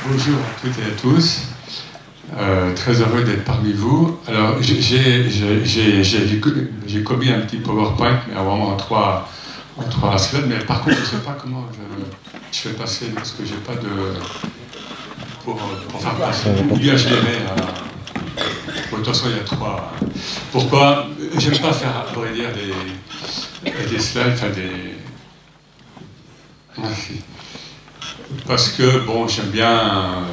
Bonjour à toutes et à tous. Très heureux d'être parmi vous. Alors, j'ai commis un petit PowerPoint, mais vraiment en trois slides. Mais par contre, je ne sais pas comment je fais passer, parce que j'ai pas de... Pour faire passer. Ou bien je les mets à... Bon, de toute façon, il y a trois. Pourquoi? J'aime pas faire, à vrai dire, des slides, enfin des... Merci. Parce que, bon, j'aime bien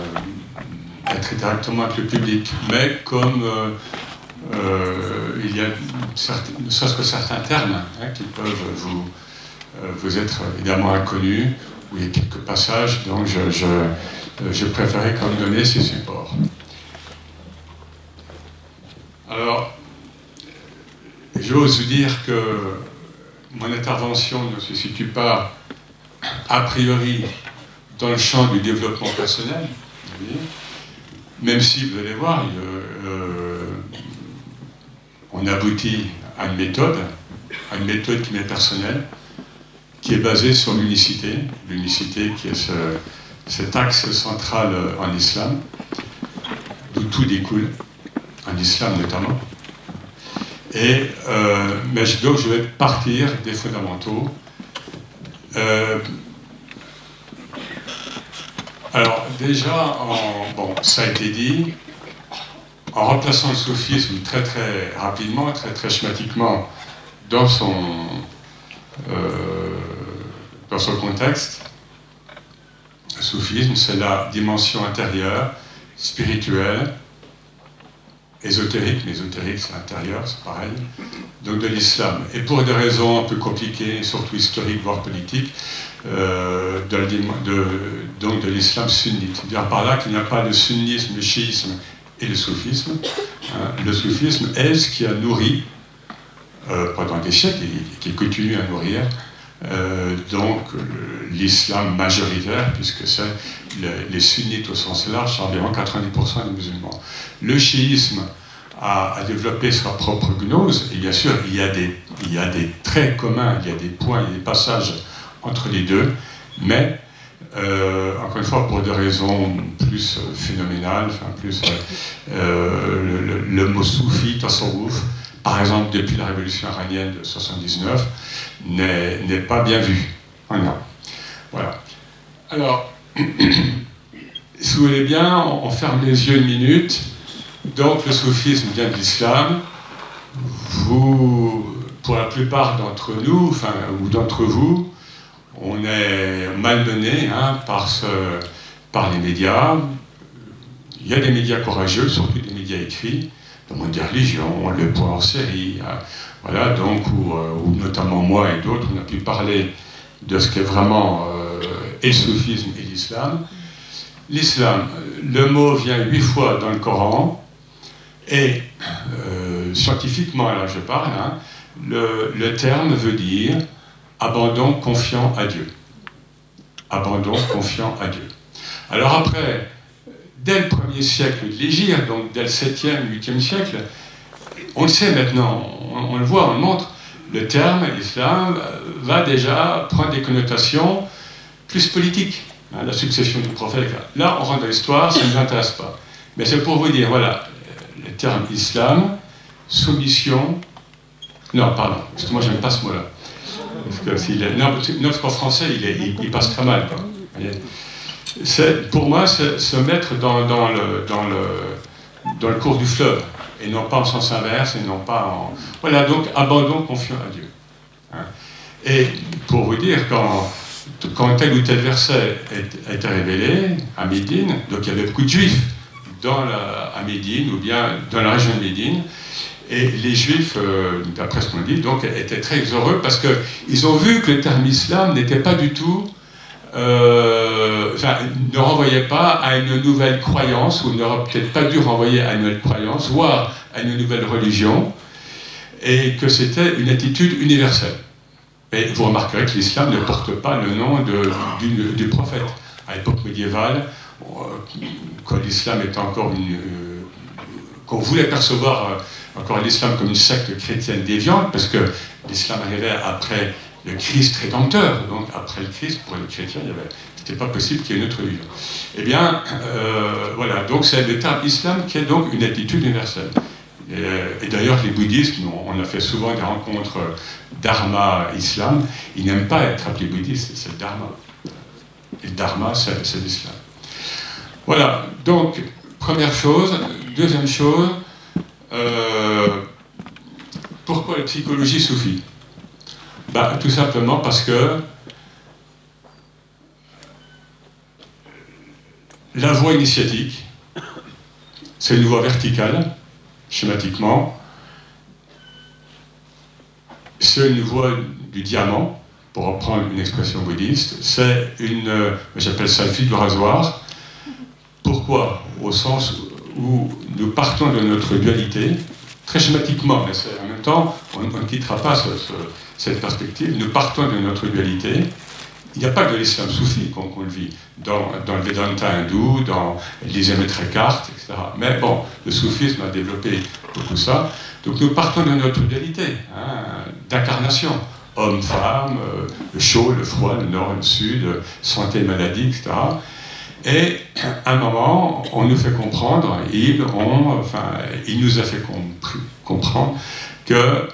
être directement avec le public, mais comme il y a ne serait-ce que certains termes qui peuvent vous être évidemment inconnus, où il y a quelques passages, donc je préférais quand même donner ces supports. Alors, j'ose vous dire que mon intervention ne se situe pas a priori dans le champ du développement personnel, même si, vous allez voir, on aboutit à une méthode qui m'est personnelle, qui est basée sur l'unicité qui est cet axe central en islam, d'où tout découle, en islam notamment. Et, donc je vais partir des fondamentaux. Alors déjà, bon, ça a été dit, en remplaçant le soufisme très très rapidement, très très schématiquement dans son contexte, le soufisme c'est la dimension intérieure, spirituelle, ésotérique, mais ésotérique c'est l'intérieur, c'est pareil, donc de l'islam. Et pour des raisons un peu compliquées, surtout historiques, voire politiques, donc de l'islam sunnite. C'est-à-dire par là qu'il n'y a pas de sunnisme, le chiisme et le soufisme. Le soufisme est ce qui a nourri, pendant des siècles, et qui continue à nourrir, donc l'islam majoritaire, puisque c'est les sunnites au sens large, c'est environ 90% des musulmans. Le chiisme a développé sa propre gnose, et bien sûr, il y a des traits communs, il y a des points, il y a des passages entre les deux, mais encore une fois pour des raisons plus phénoménales, enfin plus le mot soufi, tasawwuf, par exemple depuis la révolution iranienne de 79, n'est pas bien vu. Voilà. Alors, si vous voulez bien, on ferme les yeux une minute. Donc le soufisme vient de l'islam. Pour la plupart d'entre nous, enfin, ou d'entre vous, on est malmené par les médias. Il y a des médias courageux, surtout des médias écrits, le monde des religions, le point hors série, voilà, donc, où notamment moi et d'autres, on a pu parler de ce qu'est vraiment et le soufisme et l'islam. L'islam, le mot vient 8 fois dans le Coran, et scientifiquement, là je parle, le terme veut dire abandon confiant à Dieu. Abandon confiant à Dieu. Alors après, dès le 1er siècle de l'Hégire, donc dès le 7e, 8e siècle, on le sait maintenant, on le voit, on le montre, le terme islam va déjà prendre des connotations plus politiques. La succession du prophète. Là, on rentre dans l'histoire, ça ne nous intéresse pas. Mais c'est pour vous dire, voilà, le terme islam, soumission... Non, pardon, parce que moi, je n'aime pas ce mot-là. Parce qu'en français, il passe très mal. Pour moi, c'est se mettre dans le cours du fleuve, et non pas en sens inverse, et non pas en... Voilà, donc, abandon confiant à Dieu. Et pour vous dire, quand tel ou tel verset a été révélé à Médine, donc il y avait beaucoup de juifs à Médine, ou bien dans la région de Médine, et les juifs, d'après ce qu'on dit, donc, étaient très heureux parce qu'ils ont vu que le terme islam n'était pas du tout, ne renvoyait pas à une nouvelle croyance, ou n'aurait peut-être pas dû renvoyer à une nouvelle croyance, voire à une nouvelle religion, et que c'était une attitude universelle. Et vous remarquerez que l'islam ne porte pas le nom du prophète. À l'époque médiévale, quand l'islam était encore qu'on voulait percevoir encore l'islam comme une secte chrétienne déviante, parce que l'islam arrivait après le Christ rédempteur. Donc après le Christ, pour les chrétiens, il C'était pas possible qu'il y ait une autre religion. Eh bien, voilà, donc c'est le terme islam qui est donc une attitude universelle. Et d'ailleurs, les bouddhistes, on a fait souvent des rencontres dharma-islam, ils n'aiment pas être appelés bouddhistes, c'est le dharma. Et le dharma, c'est l'islam. Voilà, donc, première chose. Deuxième chose, pourquoi la psychologie soufie? Bah, tout simplement parce que la voie initiatique, c'est une voie verticale, schématiquement. C'est une voie du diamant, pour reprendre une expression bouddhiste. C'est une, j'appelle ça le fil du rasoir. Pourquoi? Au sens où nous partons de notre dualité, très schématiquement, mais en même temps, on ne quittera pas cette perspective. Nous partons de notre dualité. Il n'y a pas que de l'islam soufi qu'on le vit, dans le Vedanta hindou, dans l'Isamétre Eckhart, etc. Mais bon, le soufisme a développé beaucoup ça. Donc nous partons de notre dualité, hein, d'incarnation. Homme, femme, le chaud, le froid, le nord, le sud, santé, maladie, etc. Et à un moment, on nous fait comprendre, il nous a fait comprendre que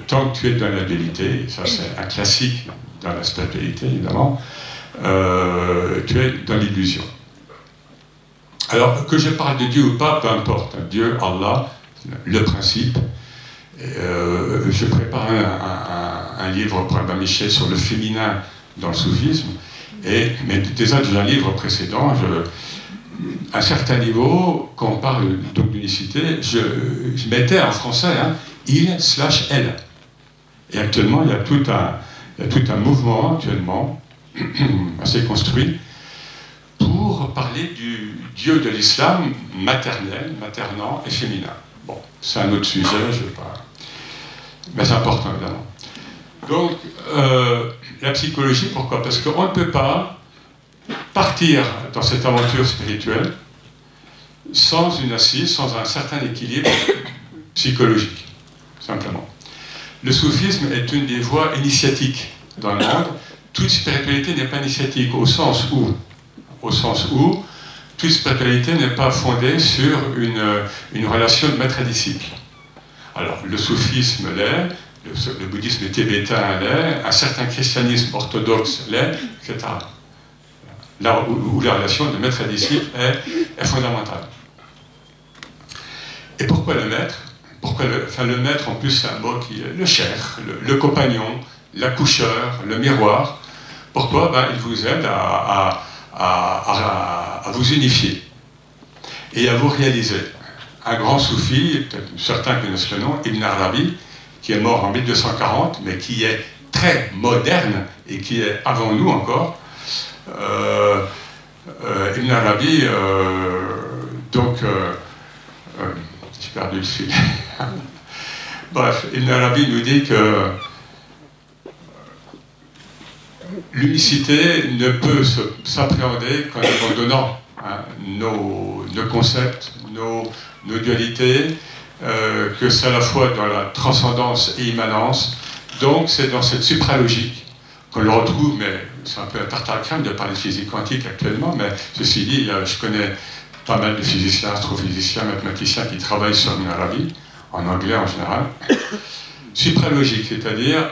tant que tu es dans la dualité, ça c'est un classique dans la spiritualité évidemment, tu es dans l'illusion. Alors que je parle de Dieu ou pas, peu importe, Dieu, Allah, le principe. Je prépare un livre pour Abbé Michel sur le féminin dans le soufisme, mais déjà dans un livre précédent, à un certain niveau, quand on parle donc d'unicité, je mettais en français il/elle. Et actuellement, il y a tout un mouvement actuellement assez construit pour parler du Dieu de l'islam maternel, maternant et féminin. Bon, c'est un autre sujet, je ne vais pas... Mais c'est important, évidemment. Donc, la psychologie, pourquoi? Parce qu'on ne peut pas partir dans cette aventure spirituelle sans une assise, sans un certain équilibre psychologique, simplement. Le soufisme est une des voies initiatiques dans le monde. Toute spiritualité n'est pas initiatique, au sens où toute spiritualité n'est pas fondée sur une relation de maître et disciple. Alors, le soufisme l'est, le bouddhisme tibétain l'est, un certain christianisme orthodoxe l'est, etc. Là où la relation de maître et disciple est fondamentale. Et pourquoi le maître? Le maître, en plus, c'est un mot qui est le cheikh, le compagnon, l'accoucheur, le miroir. Pourquoi? Il vous aide à vous unifier et à vous réaliser. Un grand soufi, peut-être certains connaissent le nom, Ibn Arabi, qui est mort en 1240, mais qui est très moderne et qui est avant nous encore. Ibn Arabi, j'ai perdu le fil. Bref, Ibn Arabi nous dit que l'unicité ne peut s'appréhender qu'en abandonnant nos concepts, nos dualités, que c'est à la fois dans la transcendance et immanence. Donc c'est dans cette supralogique qu'on le retrouve, mais c'est un peu un tartare crème de parler de physique quantique actuellement, mais ceci dit, je connais pas mal de physiciens, astrophysiciens, mathématiciens qui travaillent sur Ibn Arabi, en anglais en général. Supralogique, c'est-à-dire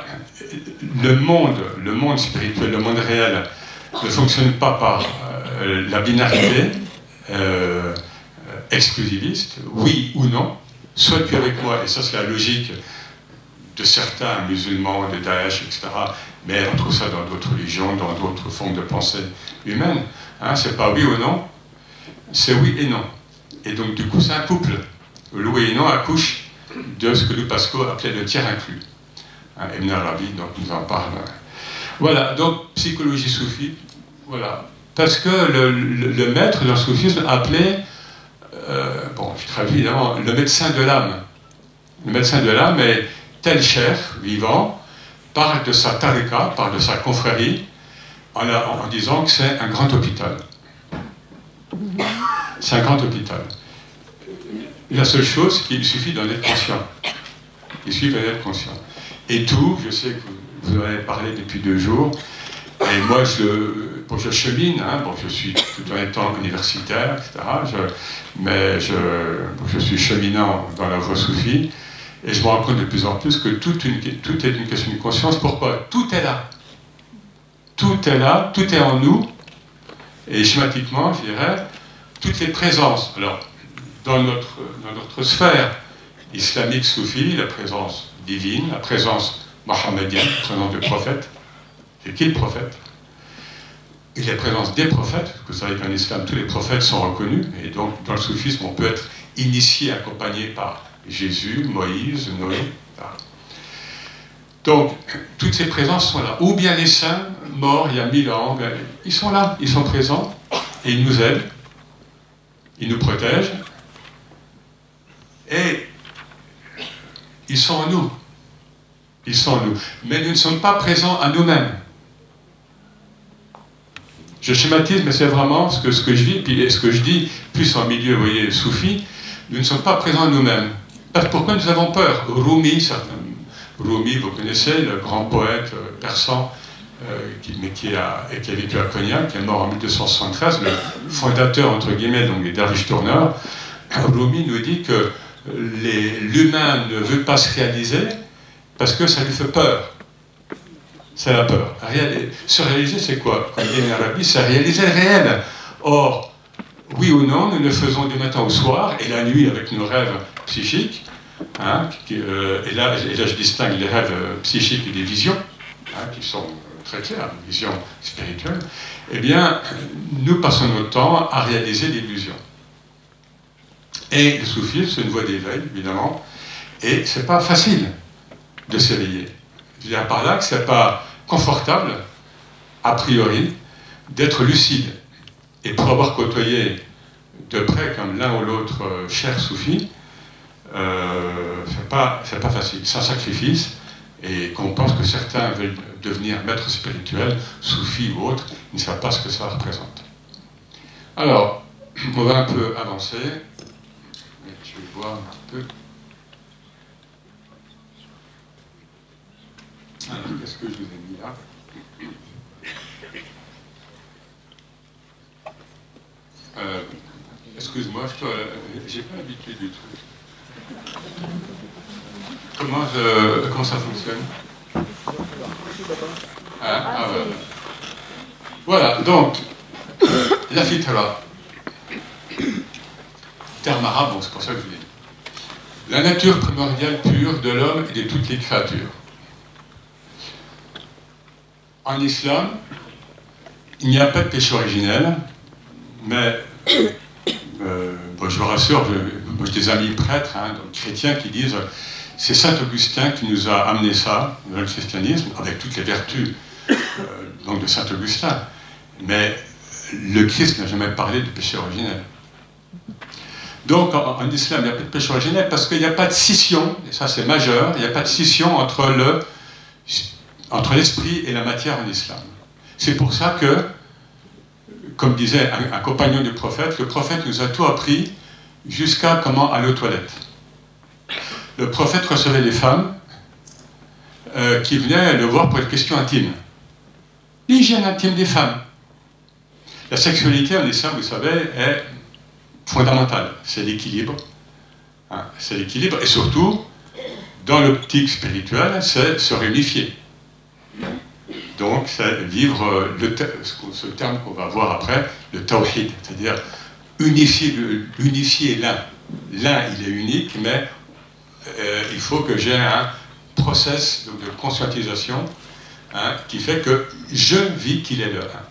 le monde spirituel, le monde réel, ne fonctionne pas par la binarité exclusiviste, oui ou non, soit tu es avec moi, et ça c'est la logique de certains musulmans, de Daesh, etc., mais on trouve ça dans d'autres religions, dans d'autres formes de pensée humaine. C'est pas oui ou non, c'est oui et non. Et donc du coup c'est un couple. Le oui et non accouche de ce que nous Pascal appelait le tiers inclus. Ibn Arabi donc, nous en parle. Voilà, donc psychologie soufie, voilà. Parce que le maître dans le soufisme appelait, je traduis évidemment, le médecin de l'âme. Le médecin de l'âme est tel cheikh vivant, parle de sa tariqa, parle de sa confrérie, en disant que c'est un grand hôpital. C'est un grand hôpital. La seule chose, c'est qu'il suffit d'en être conscient. Il suffit d'en être conscient. Et tout, je sais que vous en avez parlé depuis 2 jours, Et moi, je chemine, hein, bon, je suis tout en étant universitaire, etc. Je suis cheminant dans la voie soufie, et je me rends compte de plus en plus que tout est une question de conscience. Pourquoi? Tout est là. Tout est là, tout est en nous, et schématiquement, je dirais, toutes les présences. Alors, dans notre sphère islamique soufie, la présence divine, la présence mohammedienne, la présence de prophètes. Et qui est le prophète? Et la présence des prophètes, parce que vous savez qu'en islam, tous les prophètes sont reconnus, et donc dans le soufisme, on peut être initié, accompagné par Jésus, Moïse, Noé. Etc. Donc, toutes ces présences sont là. Ou bien les saints, morts il y a 1000 ans, ben, ils sont là, ils sont présents, et ils nous aident, ils nous protègent, et ils sont en nous. Ils sont en nous. Mais nous ne sommes pas présents à nous-mêmes. Je schématise, mais c'est vraiment ce que je vis, puis ce que je dis, plus en milieu, vous voyez, soufi, nous ne sommes pas présents à nous-mêmes. Pourquoi nous avons peur? Rumi, Rumi, vous connaissez, le grand poète persan, qui a vécu à Cognac, qui est mort en 1273, le fondateur, entre guillemets, donc des derviches tourneurs. Rumi nous dit que l'humain ne veut pas se réaliser parce que ça lui fait peur. C'est la peur. Se réaliser, c'est quoi? Comme dit l'Arabie, c'est réaliser le réel. Or, oui ou non, nous le faisons du matin au soir, et la nuit avec nos rêves psychiques. Hein, et là, je distingue les rêves psychiques et des visions, hein, qui sont très claires, des visions spirituelles. Eh bien, nous passons notre temps à réaliser l'illusion. Et le soufisme, c'est une voie d'éveil, évidemment, et c'est pas facile de s'éveiller. Je veux dire par là que c'est pas confortable, a priori, d'être lucide. Et pour avoir côtoyé de près, comme l'un ou l'autre cher soufi, c'est pas facile. C'est un sacrifice, et qu'on pense que certains veulent devenir maîtres spirituels, soufis ou autres, ils ne savent pas ce que ça représente. Alors, on va un peu avancer. Je vais voir un petit peu. Alors, qu'est-ce que je vous ai mis là? Excuse-moi, j'ai pas l'habitude du truc. Comment ça fonctionne? Voilà, donc, la fitra. Terme arabe, bon, c'est pour ça que je vous dis. La nature primordiale pure de l'homme et de toutes les créatures. En islam, il n'y a pas de péché originel, mais bon, je vous rassure, j'ai des amis prêtres, hein, donc chrétiens, qui disent c'est Saint Augustin qui nous a amené ça dans le christianisme, avec toutes les vertus donc de Saint Augustin. Mais le Christ n'a jamais parlé de péché originel. Donc en islam, il n'y a pas de péché originel parce qu'il n'y a pas de scission, et ça c'est majeur, il n'y a pas de scission entre l'esprit et la matière en islam. C'est pour ça que, comme disait un compagnon du prophète, le prophète nous a tout appris jusqu'à comment aller aux toilettes. Le prophète recevait des femmes qui venaient le voir pour une question intime. L'hygiène intime des femmes. La sexualité en islam, vous savez, est fondamentale. C'est l'équilibre. Hein, c'est l'équilibre. Et surtout, dans l'optique spirituelle, c'est se réunifier. Donc, c'est vivre ce terme qu'on va voir après, le tawhid, c'est-à-dire unifier l'un. L'un, il est unique, mais il faut que j'ai un process de conscientisation, hein, qui fait que je vis qu'il est le un.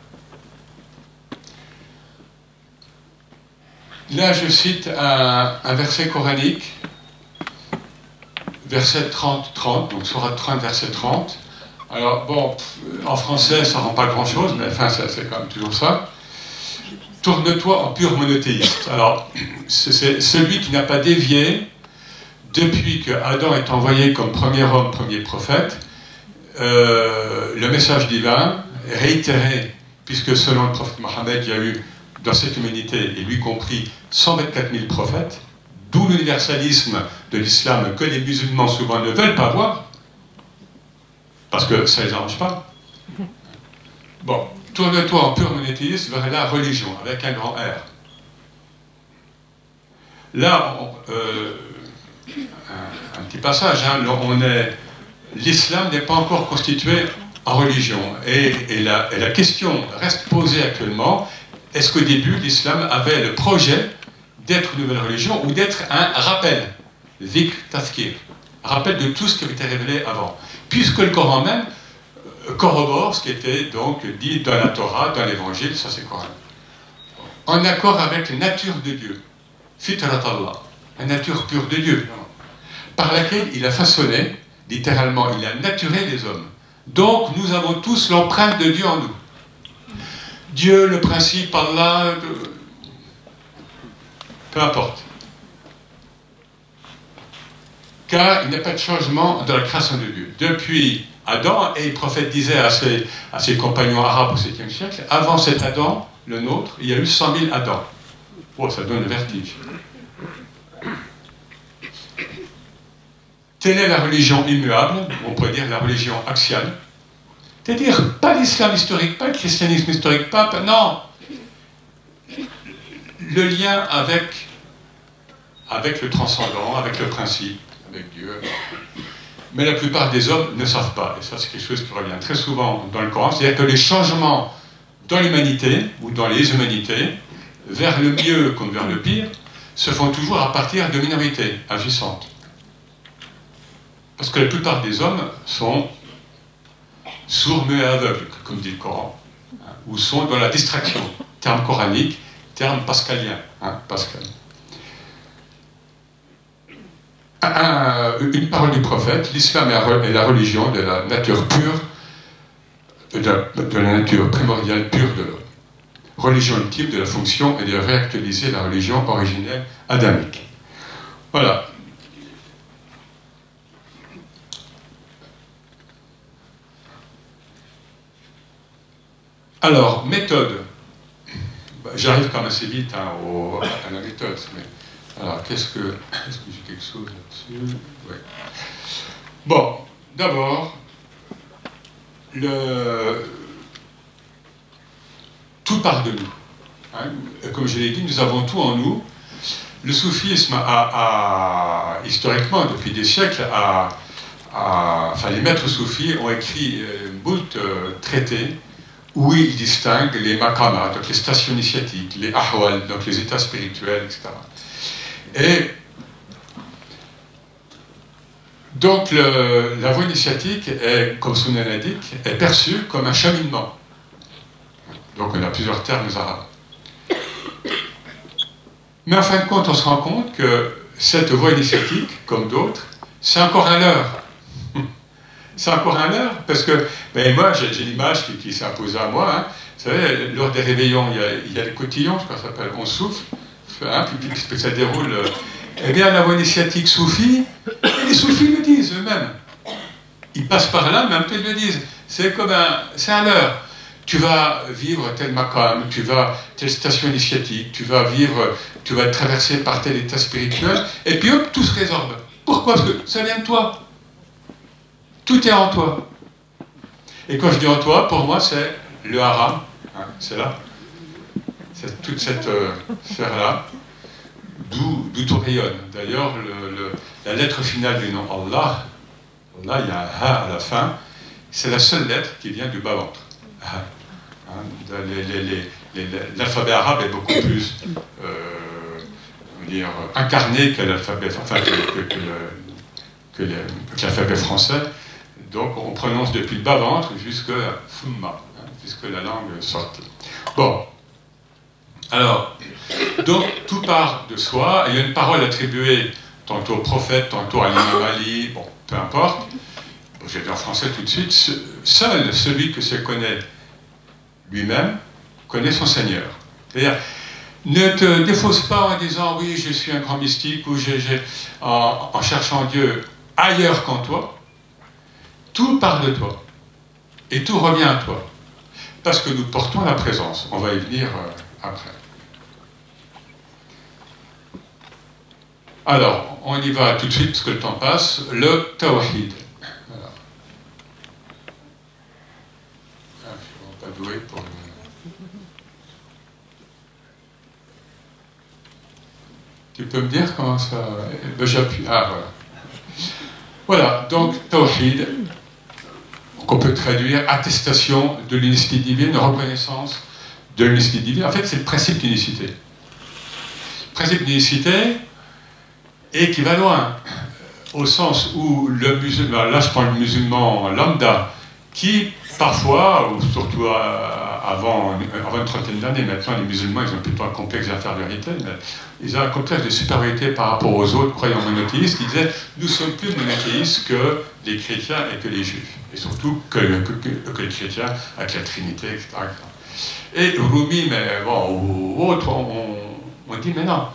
Là, je cite un verset coranique, verset 30-30, donc Sourate 30, verset 30. Alors, bon, en français, ça ne rend pas grand-chose, mais enfin, c'est quand même toujours ça. Tourne-toi en pur monothéiste. Alors, c'est celui qui n'a pas dévié depuis que Adam est envoyé comme premier homme, premier prophète, le message divin est réitéré, puisque selon le prophète Mohammed, il y a eu dans cette humanité, et lui compris, 124 000 prophètes, d'où l'universalisme de l'islam que les musulmans souvent ne veulent pas voir, parce que ça ne les arrange pas. Bon, tourne-toi en pur monothéisme vers la religion, avec un grand R. Là, un petit passage, hein, l'islam n'est pas encore constitué en religion. Et la question reste posée actuellement, est-ce qu'au début, l'islam avait le projet d'être une nouvelle religion ou d'être un rappel, zikr, tazkir, rappel de tout ce qui avait été révélé avant. Puisque le Coran même corrobore ce qui était donc dit dans la Torah, dans l'Évangile, ça c'est Coran. En accord avec la nature de Dieu, fitrat Allah, la nature pure de Dieu, par laquelle il a façonné, littéralement, il a naturé les hommes. Donc nous avons tous l'empreinte de Dieu en nous. Dieu, le principe, Allah, peu importe. Car il n'y a pas de changement dans la création de Dieu. Depuis Adam, et le prophète disait à ses compagnons arabes au 7e siècle, avant cet Adam, le nôtre, il y a eu 100 000 Adam. Oh, ça donne le vertige. Telle est la religion immuable, on pourrait dire la religion axiale. C'est-à-dire, pas l'islam historique, pas le christianisme historique, non. Le lien avec le transcendant, avec le principe, avec Dieu. Mais la plupart des hommes ne savent pas. Et ça, c'est quelque chose qui revient très souvent dans le Coran. C'est-à-dire que les changements dans l'humanité, ou dans les humanités, vers le mieux comme vers le pire, se font toujours à partir de minorités agissantes. Parce que la plupart des hommes sont sourds, muets et aveugles, comme dit le Coran, hein, ou sont dans la distraction, terme coranique, terme pascalien, hein, Pascal. Une parole du prophète, l'islam est la religion de la nature pure, de la nature primordiale pure de l'homme. Religion ultime de la fonction et de réactualiser la religion originelle adamique. Voilà. Alors, méthode. J'arrive quand même assez vite hein, à la méthode. Mais, alors, est-ce que j'ai quelque chose là-dessus? Ouais. Bon, d'abord, tout part de nous. Hein. Comme je l'ai dit, nous avons tout en nous. Le soufisme historiquement, depuis des siècles, enfin, les maîtres soufis ont écrit moult traités où ils distinguent les maqamat, donc les stations initiatiques, les ahwal, donc les états spirituels, etc. Et donc la voie initiatique, est, comme son nom l'indique, est perçue comme un cheminement. Donc on a plusieurs termes arabes. Mais en fin de compte, on se rend compte que cette voie initiatique, comme d'autres, c'est encore un leurre. C'est encore un leurre, parce que, ben moi, j'ai l'image qui s'est imposée à moi. Hein. Vous savez, lors des réveillons, il y a les cotillons, je crois que ça s'appelle, on souffle, hein, puis ça déroule. Eh bien, la voie initiatique soufie, les soufis le disent eux-mêmes. Ils passent par là, mais en même temps, ils le disent. C'est comme c'est un leurre. Tu vas vivre tel maqam, tu vas telle station initiatique, tu vas être traversé par tel état spirituel, et puis hop, tout se résorbe. Pourquoi? Parce que ça vient de toi. Tout est en toi. Et quand je dis en toi, pour moi, c'est le haram. Hein, c'est là. C'est toute cette sphère-là, d'où tout rayonne. D'ailleurs, la lettre finale du nom Allah, là, il y a un ha à la fin, c'est la seule lettre qui vient du bas-ventre. L'alphabet arabe est beaucoup plus incarné que l'alphabet que l'alphabet français. Donc on prononce depuis le bas-ventre jusqu'à Fumma, jusque la langue sorte. Bon. Alors, donc tout part de soi. Il y a une parole attribuée tantôt au prophète, tantôt à l'imam Ali, bon, peu importe. Bon, j'ai dit en français tout de suite. Seul celui que se connaît lui-même connaît son Seigneur. C'est-à-dire, ne te défausse pas en disant oui, je suis un grand mystique ou en cherchant Dieu ailleurs qu'en toi. Tout part de toi. Et tout revient à toi. Parce que nous portons la présence. On va y venir après. Alors, on y va tout de suite, parce que le temps passe. Le tawhid. Voilà. Ah, je ne vais pas doué. peux me dire comment ça... J'appuie. Ah, voilà. Voilà, donc, Tawhid, qu'on peut traduire attestation de l'unicité divine, reconnaissance de l'unicité divine. En fait, c'est le principe d'unicité. Le principe d'unicité, et qui va loin, au sens où le musulman, là je prends le musulman lambda, qui parfois, ou surtout avant une trentaine d'années, maintenant les musulmans ils ont plutôt un complexe d'infériorité, mais ils ont un complexe de supériorité par rapport aux autres croyants monothéistes qui disaient nous sommes plus monothéistes que les chrétiens et que les juifs, et surtout que les chrétiens avec la Trinité, etc. Et Rumi, mais bon, ou autres, on dit mais non.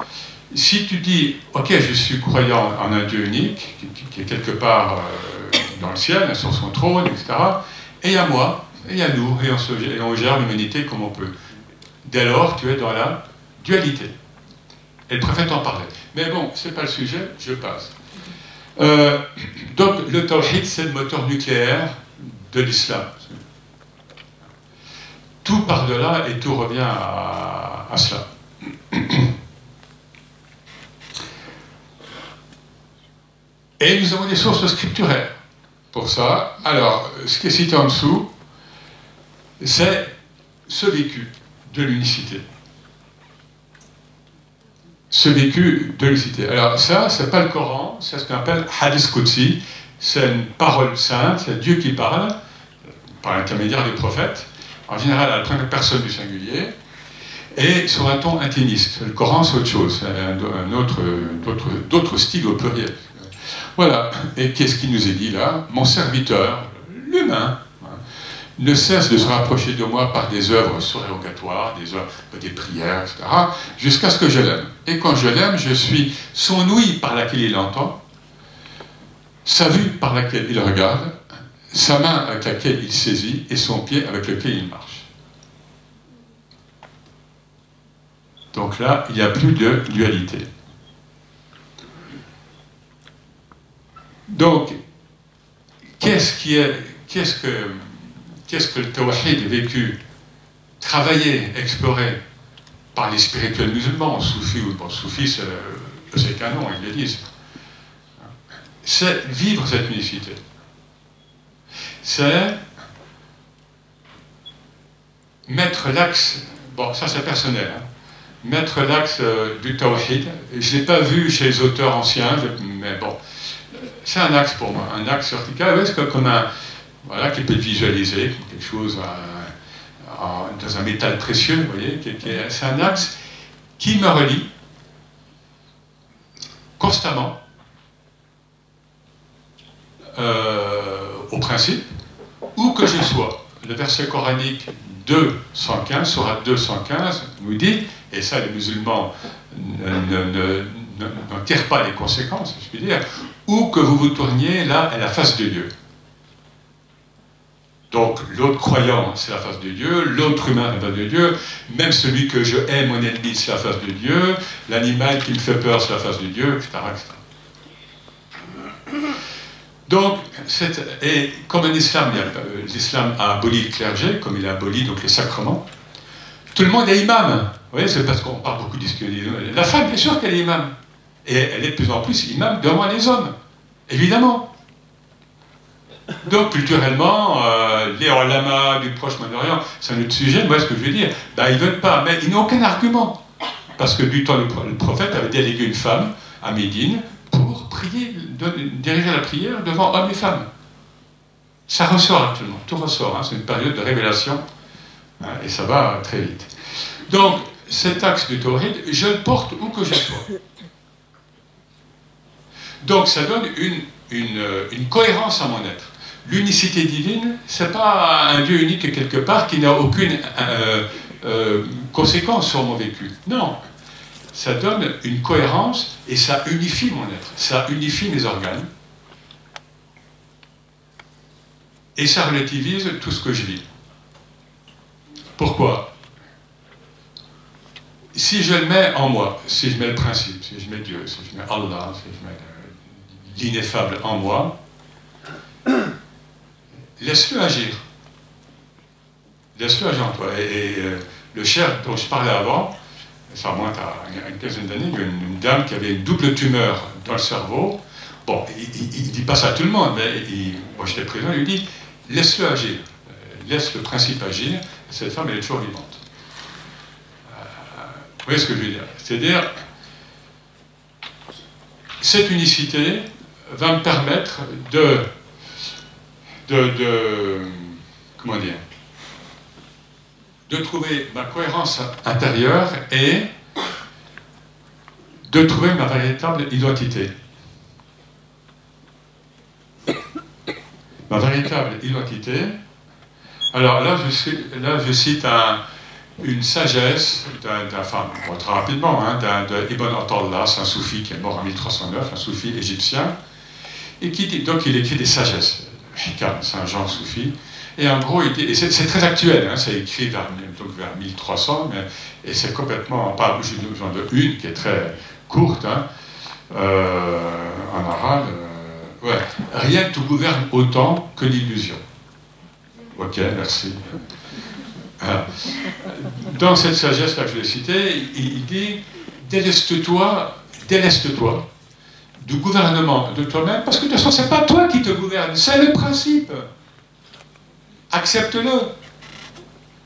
Si tu dis, ok, je suis croyant en un Dieu unique, qui est quelque part dans le ciel, sur son trône, etc., et à moi, et à nous, et on gère l'humanité comme on peut. Dès lors, tu es dans la dualité. Et le prophète en parlait. Mais bon, c'est pas le sujet, je passe. Donc, le tawhid, c'est le moteur nucléaire de l'islam. Tout part de là et tout revient à cela. Et nous avons des sources scripturaires pour ça. Alors, ce qui est cité en dessous, c'est ce vécu de l'unicité. Ce vécu de l'unicité. Alors ça, c'est pas le Coran, c'est ce qu'on appelle Hadith Qudsi. C'est une parole sainte, c'est Dieu qui parle, par l'intermédiaire des prophètes, en général à la première personne du singulier, et sur un ton intimiste. Le Coran, c'est autre chose, c'est d'autres styles au pluriel. Voilà, et qu'est-ce qui nous est dit là? Mon serviteur, l'humain, ne cesse de se rapprocher de moi par des œuvres surérogatoires, des prières, etc., jusqu'à ce que je l'aime. Et quand je l'aime, je suis son ouïe par laquelle il entend, sa vue par laquelle il regarde, sa main avec laquelle il saisit et son pied avec lequel il marche. Donc là, il n'y a plus de dualité. Donc, qu'est-ce que le tawhid vécu, travaillé, exploré par les spirituels musulmans, soufis, bon, soufis, c'est qu'un nom, ils le disent. C'est vivre cette unicité. C'est mettre l'axe, bon, ça c'est personnel, hein, mettre l'axe du tawhid. Je ne l'ai pas vu chez les auteurs anciens, mais bon, c'est un axe pour moi, un axe vertical, c'est comme un, voilà, qui peut être visualisé, quelque chose dans un métal précieux, vous voyez, c'est un axe qui me relie constamment au principe, où que je sois. Le verset coranique 215, Sourate 215, nous dit, et ça les musulmans n'en tirent pas les conséquences, je puis dire, où que vous vous tourniez, là est la face de Dieu. Donc l'autre croyant, c'est la face de Dieu, l'autre humain, c'est la face de Dieu, même celui que je hais, mon ennemi, c'est la face de Dieu, l'animal qui me fait peur, c'est la face de Dieu, etc. etc. Donc, et comme en islam, l'islam a aboli le clergé, comme il a aboli donc les sacrements, tout le monde est imam. Vous voyez, c'est parce qu'on parle beaucoup d'islam. La femme, bien sûr qu'elle est imam. Et elle est de plus en plus imam devant les hommes, évidemment. Donc, culturellement, les ulama du Proche-Moyen-Orient, c'est un autre sujet. Moi, ce que je veux dire, ben, ils ne veulent pas, mais ils n'ont aucun argument. Parce que du temps, le prophète avait délégué une femme à Médine pour prier, diriger la prière devant hommes et femmes. Ça ressort actuellement, tout ressort. Hein, c'est une période de révélation, hein, et ça va très vite. Donc, cet axe du tawhid, je le porte où que je sois. Donc, ça donne une cohérence à mon être. L'unicité divine, c'est pas un Dieu unique quelque part qui n'a aucune conséquence sur mon vécu. Non. Ça donne une cohérence et ça unifie mon être. Ça unifie mes organes. Et ça relativise tout ce que je vis. Pourquoi? Si je le mets en moi, si je mets le principe, si je mets Dieu, si je mets Allah, si je mets l'ineffable en moi, laisse-le agir. Laisse-le agir en toi. Et le cher dont je parlais avant, ça remonte à une quinzaine d'années, il y a une dame qui avait une double tumeur dans le cerveau. Bon, il ne dit pas ça à tout le monde, mais moi j'étais présent, il lui dit, laisse-le agir, laisse le principe agir, et cette femme, elle est toujours vivante. Vous voyez ce que je veux dire? C'est-à-dire, cette unicité va me permettre comment dire, de trouver ma cohérence intérieure et de trouver ma véritable identité. Ma véritable identité. Alors là, je cite une sagesse enfin, très rapidement, hein, d'Ibn Attallah, un soufi qui est mort en 1309, un soufi égyptien, et donc il écrit des sagesses. C'est un genre soufi. Et en gros, c'est très actuel, hein, c'est écrit vers 1300, et c'est complètement, pas j'ai besoin de une qui est très courte, hein, en arabe. Ouais. Rien ne te gouverne autant que l'illusion. Ok, merci. Dans cette sagesse-là que je l'ai citée, il dit déleste-toi du gouvernement de toi-même, parce que de toute façon, c'est pas toi qui te gouverne, c'est le principe. Accepte-le.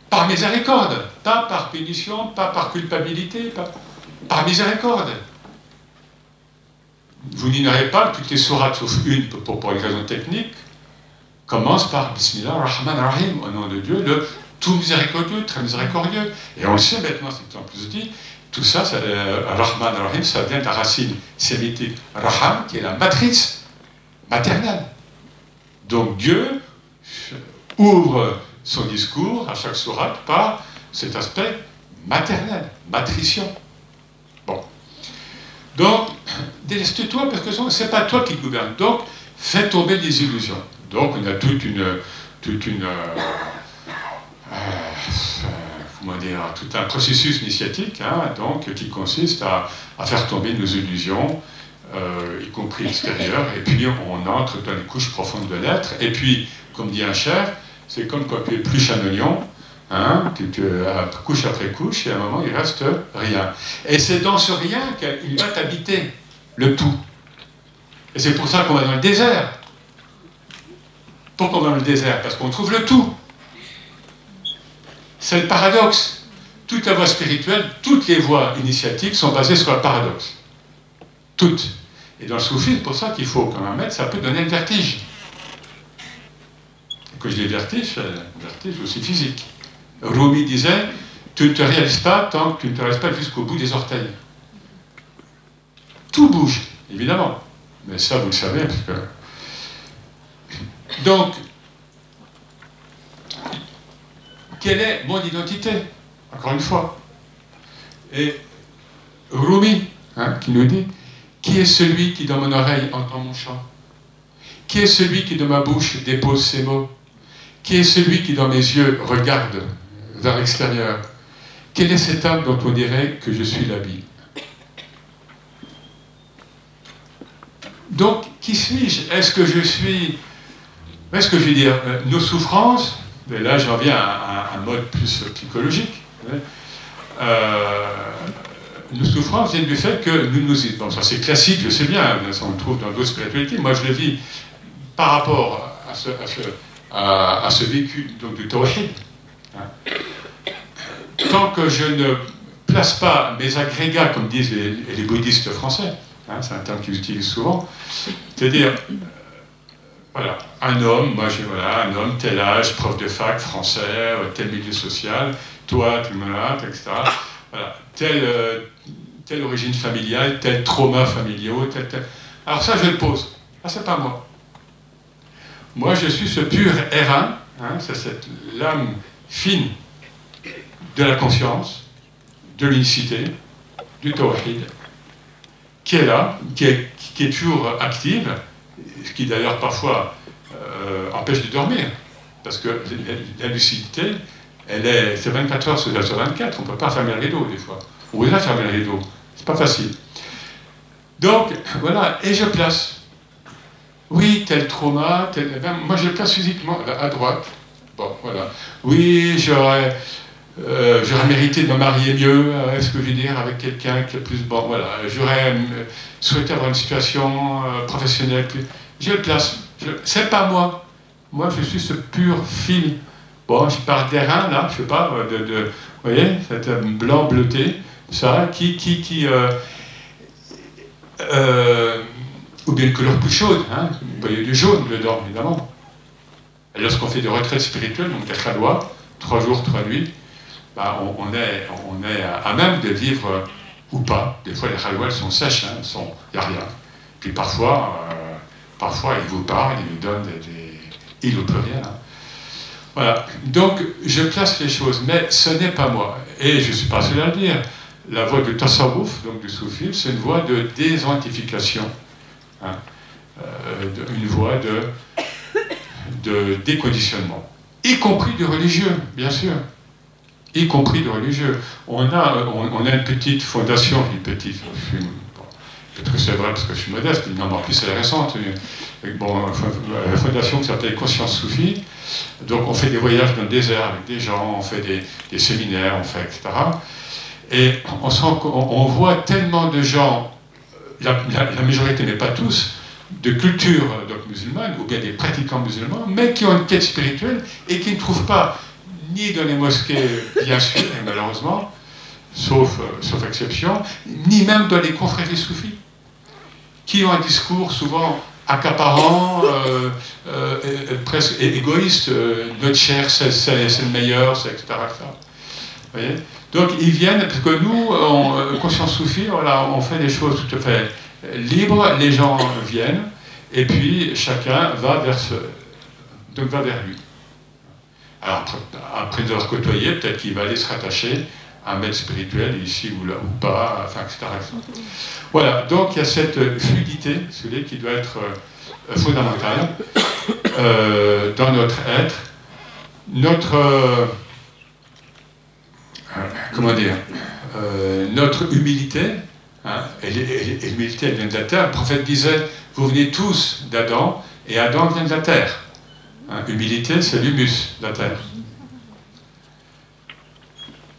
Par miséricorde, pas par punition, pas par culpabilité, par miséricorde. Vous n'ignorez pas que toutes les sourates, sauf une pour une raison technique, commencent par Bismillah ar-Rahman ar-Rahim, au nom de Dieu, le tout miséricordieux, très miséricordieux. Et on le sait maintenant, c'est en plus dit, tout ça, Rahman ar-Rahim, ça vient de la racine sémitique Raham, qui est la matrice maternelle. Donc Dieu ouvre son discours à chaque sourate par cet aspect maternel, matricion. Bon. Donc, déleste-toi, parce que c'est pas toi qui te gouverne. Donc, fais tomber les illusions. Donc, on a tout un processus initiatique, hein, donc, qui consiste à faire tomber nos illusions, y compris extérieures, et puis on entre dans les couches profondes de l'être, et puis, comme dit un cher, c'est comme quand tu épluches un oignon, hein, couche après couche, et à un moment, il reste rien. Et c'est dans ce rien qu'il va t'habiter, le tout. Et c'est pour ça qu'on va dans le désert. Pourquoi on va dans le désert? Parce qu'on trouve le tout. C'est le paradoxe. Toute la voie spirituelle, toutes les voies initiatiques sont basées sur le paradoxe. Toutes. Et dans le soufisme, c'est pour ça qu'il faut, comme un maître, ça peut donner le vertige. Que je dis vertige aussi physique. Rumi disait, tu ne te réalises pas tant que tu ne te réalises pas jusqu'au bout des orteils. Tout bouge, évidemment. Mais ça, vous le savez, parce que... Donc, quelle est mon identité? Encore une fois. Et Rumi, hein, qui nous dit, qui est celui qui dans mon oreille entend mon chant? Qui est celui qui de ma bouche dépose ses mots? Qui est celui qui dans mes yeux regarde vers l'extérieur? Quelle est cette âme dont on dirait que je suis l'habit? Donc, qui suis-je? Est-ce que je suis... Est-ce que je veux dire, nos souffrances, et là j'en viens à un mode plus psychologique, nos souffrances viennent du fait que bon, ça c'est classique, je sais bien, ça on le trouve dans d'autres spiritualités, moi je le vis par rapport à ce vécu donc, du tawhid. Hein. Tant que je ne place pas mes agrégats, comme disent les bouddhistes français, hein, c'est un terme qu'ils utilisent souvent, c'est-à-dire, voilà, un homme, un homme, tel âge, prof de fac, français, tel milieu social, toi, tu malade, etc. Voilà, telle origine familiale, tel trauma familiaux, tel... Alors ça, je le pose. Ah, c'est pas moi. Moi, je suis ce pur R1, hein, c'est cette lame fine de la conscience, de l'unicité, du tawhid, qui est là, qui est toujours active, ce qui d'ailleurs parfois empêche de dormir, parce que la lucidité, c'est 24 heures sur 24, on ne peut pas fermer le rideau des fois. On voudrait fermer le rideau, c'est pas facile. Donc, voilà, et je place. Oui, tel trauma, moi je le place physiquement à droite. Bon, voilà. Oui, j'aurais mérité de me marier mieux, est-ce que je veux dire, avec quelqu'un qui est plus bon, voilà, j'aurais souhaité avoir une situation professionnelle plus... Je le place, c'est pas moi. Moi, je suis ce pur fil. Bon, je parle d'airain, là, je sais pas, vous voyez, c'est blanc bleuté, ça, ou bien une couleur plus chaude, hein, vous voyez du jaune dedans, évidemment. Et lorsqu'on fait des retraites spirituelles, donc des khalwa, 3 jours, 3 nuits, bah, on est à même de vivre ou pas. Des fois, les khalwa, elles sont sèches, hein, il n'y a rien. Puis parfois, ils vous parlent, ils vous donnent il ou plus rien. Hein. Voilà. Donc, je place les choses, mais ce n'est pas moi. Et je ne suis pas seul à le dire. La voie du tasawwuf, donc du soufisme, c'est une voie de désidentification. Hein. Une voie de déconditionnement. Y compris du religieux, bien sûr. Y compris du religieux. On a une petite fondation, peut-être que c'est vrai parce que je suis modeste, mais non, en plus elle est récente. Bon, la fondation qui s'appelle Conscience Soufie. Donc on fait des voyages dans le désert avec des gens, on fait des séminaires, on fait, etc. Et on voit tellement de gens, la majorité, mais pas tous, de culture donc, musulmane, ou bien des pratiquants musulmans, mais qui ont une quête spirituelle et qui ne trouvent pas, ni dans les mosquées, bien sûr, et malheureusement, sauf exception, ni même dans les confréries soufis, qui ont un discours souvent accaparant, presque égoïste, notre chair, c'est le meilleur, etc., etc. Vous voyez ? Donc ils viennent, parce que nous, Conscience Soufie, voilà, on fait des choses tout à fait libres, les gens viennent, et puis chacun va vers lui. Alors après nous avoir côtoyé, peut-être qu'il va aller se rattacher à un maître spirituel ici ou là, ou pas, enfin, etc., etc. Voilà, donc il y a cette fluidité, qui doit être fondamentale dans notre être, notre humilité, hein, et l'humilité elle vient de la terre. Le prophète disait, vous venez tous d'Adam, et Adam vient de la terre. Hein, humilité, c'est l'humus, la terre.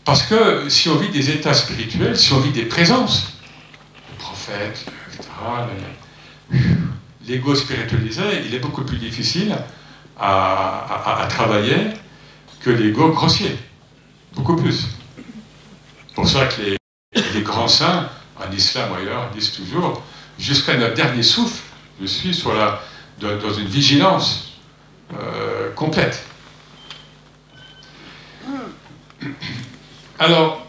Parce que si on vit des états spirituels, si on vit des présences, le prophète, etc., l'ego spiritualisé, il est beaucoup plus difficile à travailler que l'ego grossier. Beaucoup plus. C'est pour ça que les grands saints, en islam ou ailleurs, disent toujours, jusqu'à notre dernier souffle, je suis dans une vigilance complète. Alors,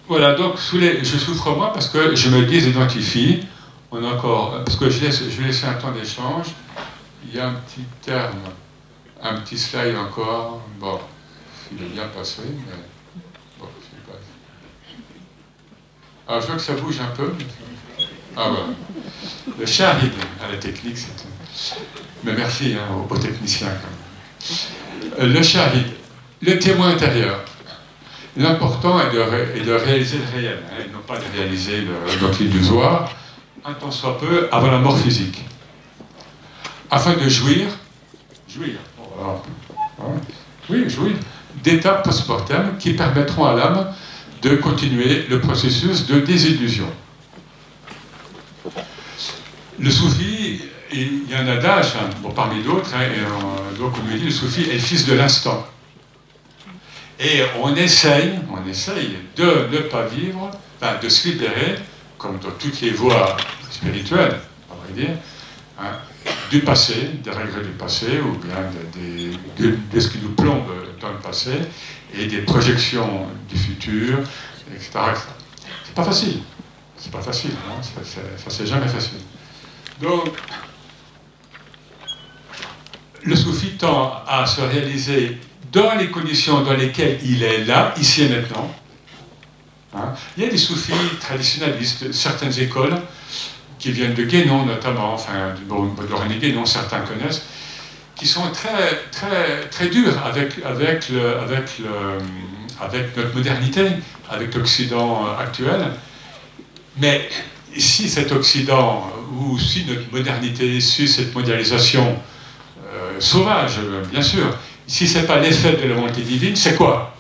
voilà, donc je souffre moi parce que je me désidentifie. On a encore, parce que je vais laisser un temps d'échange. Il y a un petit terme, un petit slide encore. Bon, il est bien passé, mais bon, je sais pas. Alors, je vois que ça bouge un peu. Ah voilà. Le shahid à la technique, c'est... Mais merci hein, aux techniciens quand même. Le shahid, le témoin intérieur. L'important est de réaliser le réel, hein, et non pas de réaliser le illusoire, un tant soit peu avant la mort physique. Afin de jouir, d'étapes post-mortem qui permettront à l'âme de continuer le processus de désillusion. Le soufi, il y a un adage, hein, bon, parmi d'autres, hein, donc on lui dit le soufi est le fils de l'instant. Et on essaye de ne pas vivre, enfin, de se libérer, comme dans toutes les voies spirituelles, on va dire, hein, du passé, des regrets du passé, ou bien de ce qui nous plombe dans le passé, et des projections du futur, etc. C'est pas facile. C'est pas facile, hein, ça c'est jamais facile. Donc, le soufi tend à se réaliser dans les conditions dans lesquelles il est là, ici et maintenant. Hein. Il y a des soufis traditionnalistes, certaines écoles, qui viennent de Guénon notamment, enfin, de René Guénon, certains connaissent, qui sont très, très, très durs avec notre modernité, avec l'Occident actuel. Mais si cet Occident, ou si notre modernité, si cette mondialisation sauvage, bien sûr, si ce n'est pas l'effet de la volonté divine, c'est quoi?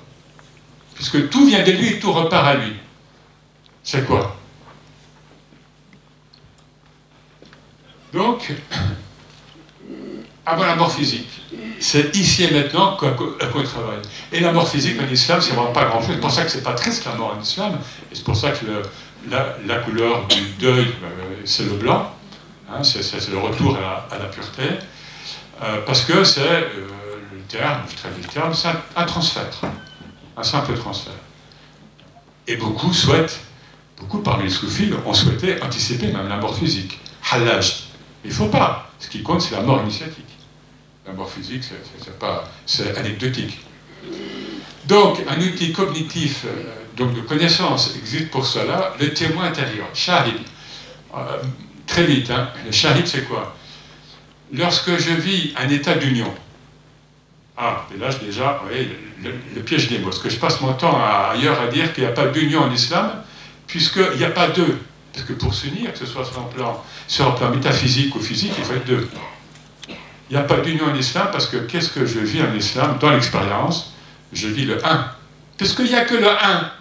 Puisque tout vient de lui et tout repart à lui. C'est quoi? Donc, avant la mort physique, c'est ici et maintenant qu'on travaille. Et la mort physique en islam, c'est vraiment pas grand-chose. C'est pour ça que c'est pas triste la mort en islam. Et c'est pour ça que la couleur du deuil, c'est le blanc. Hein, c'est le retour à la pureté. Parce que c'est le terme, je traduis le terme, c'est un transfert. Un simple transfert. Et beaucoup parmi les soufis ont souhaité anticiper même la mort physique. Halaj. Il ne faut pas. Ce qui compte, c'est la mort initiatique. La mort physique, c'est anecdotique. Donc, un outil cognitif donc de connaissance existe pour cela, le témoin intérieur, shahid. Très vite, hein. Le shahid, c'est quoi? Lorsque je vis un état d'union, et là, déjà, vous voyez, le piège des mots. Parce que je passe mon temps ailleurs à dire qu'il n'y a pas d'union en islam, puisqu'il n'y a pas deux. Parce que pour s'unir, que ce soit sur un plan métaphysique ou physique, il faut être deux. Il n'y a pas d'union en islam parce que qu'est-ce que je vis en islam? Dans l'expérience, je vis le un. Parce qu'il n'y a que le un.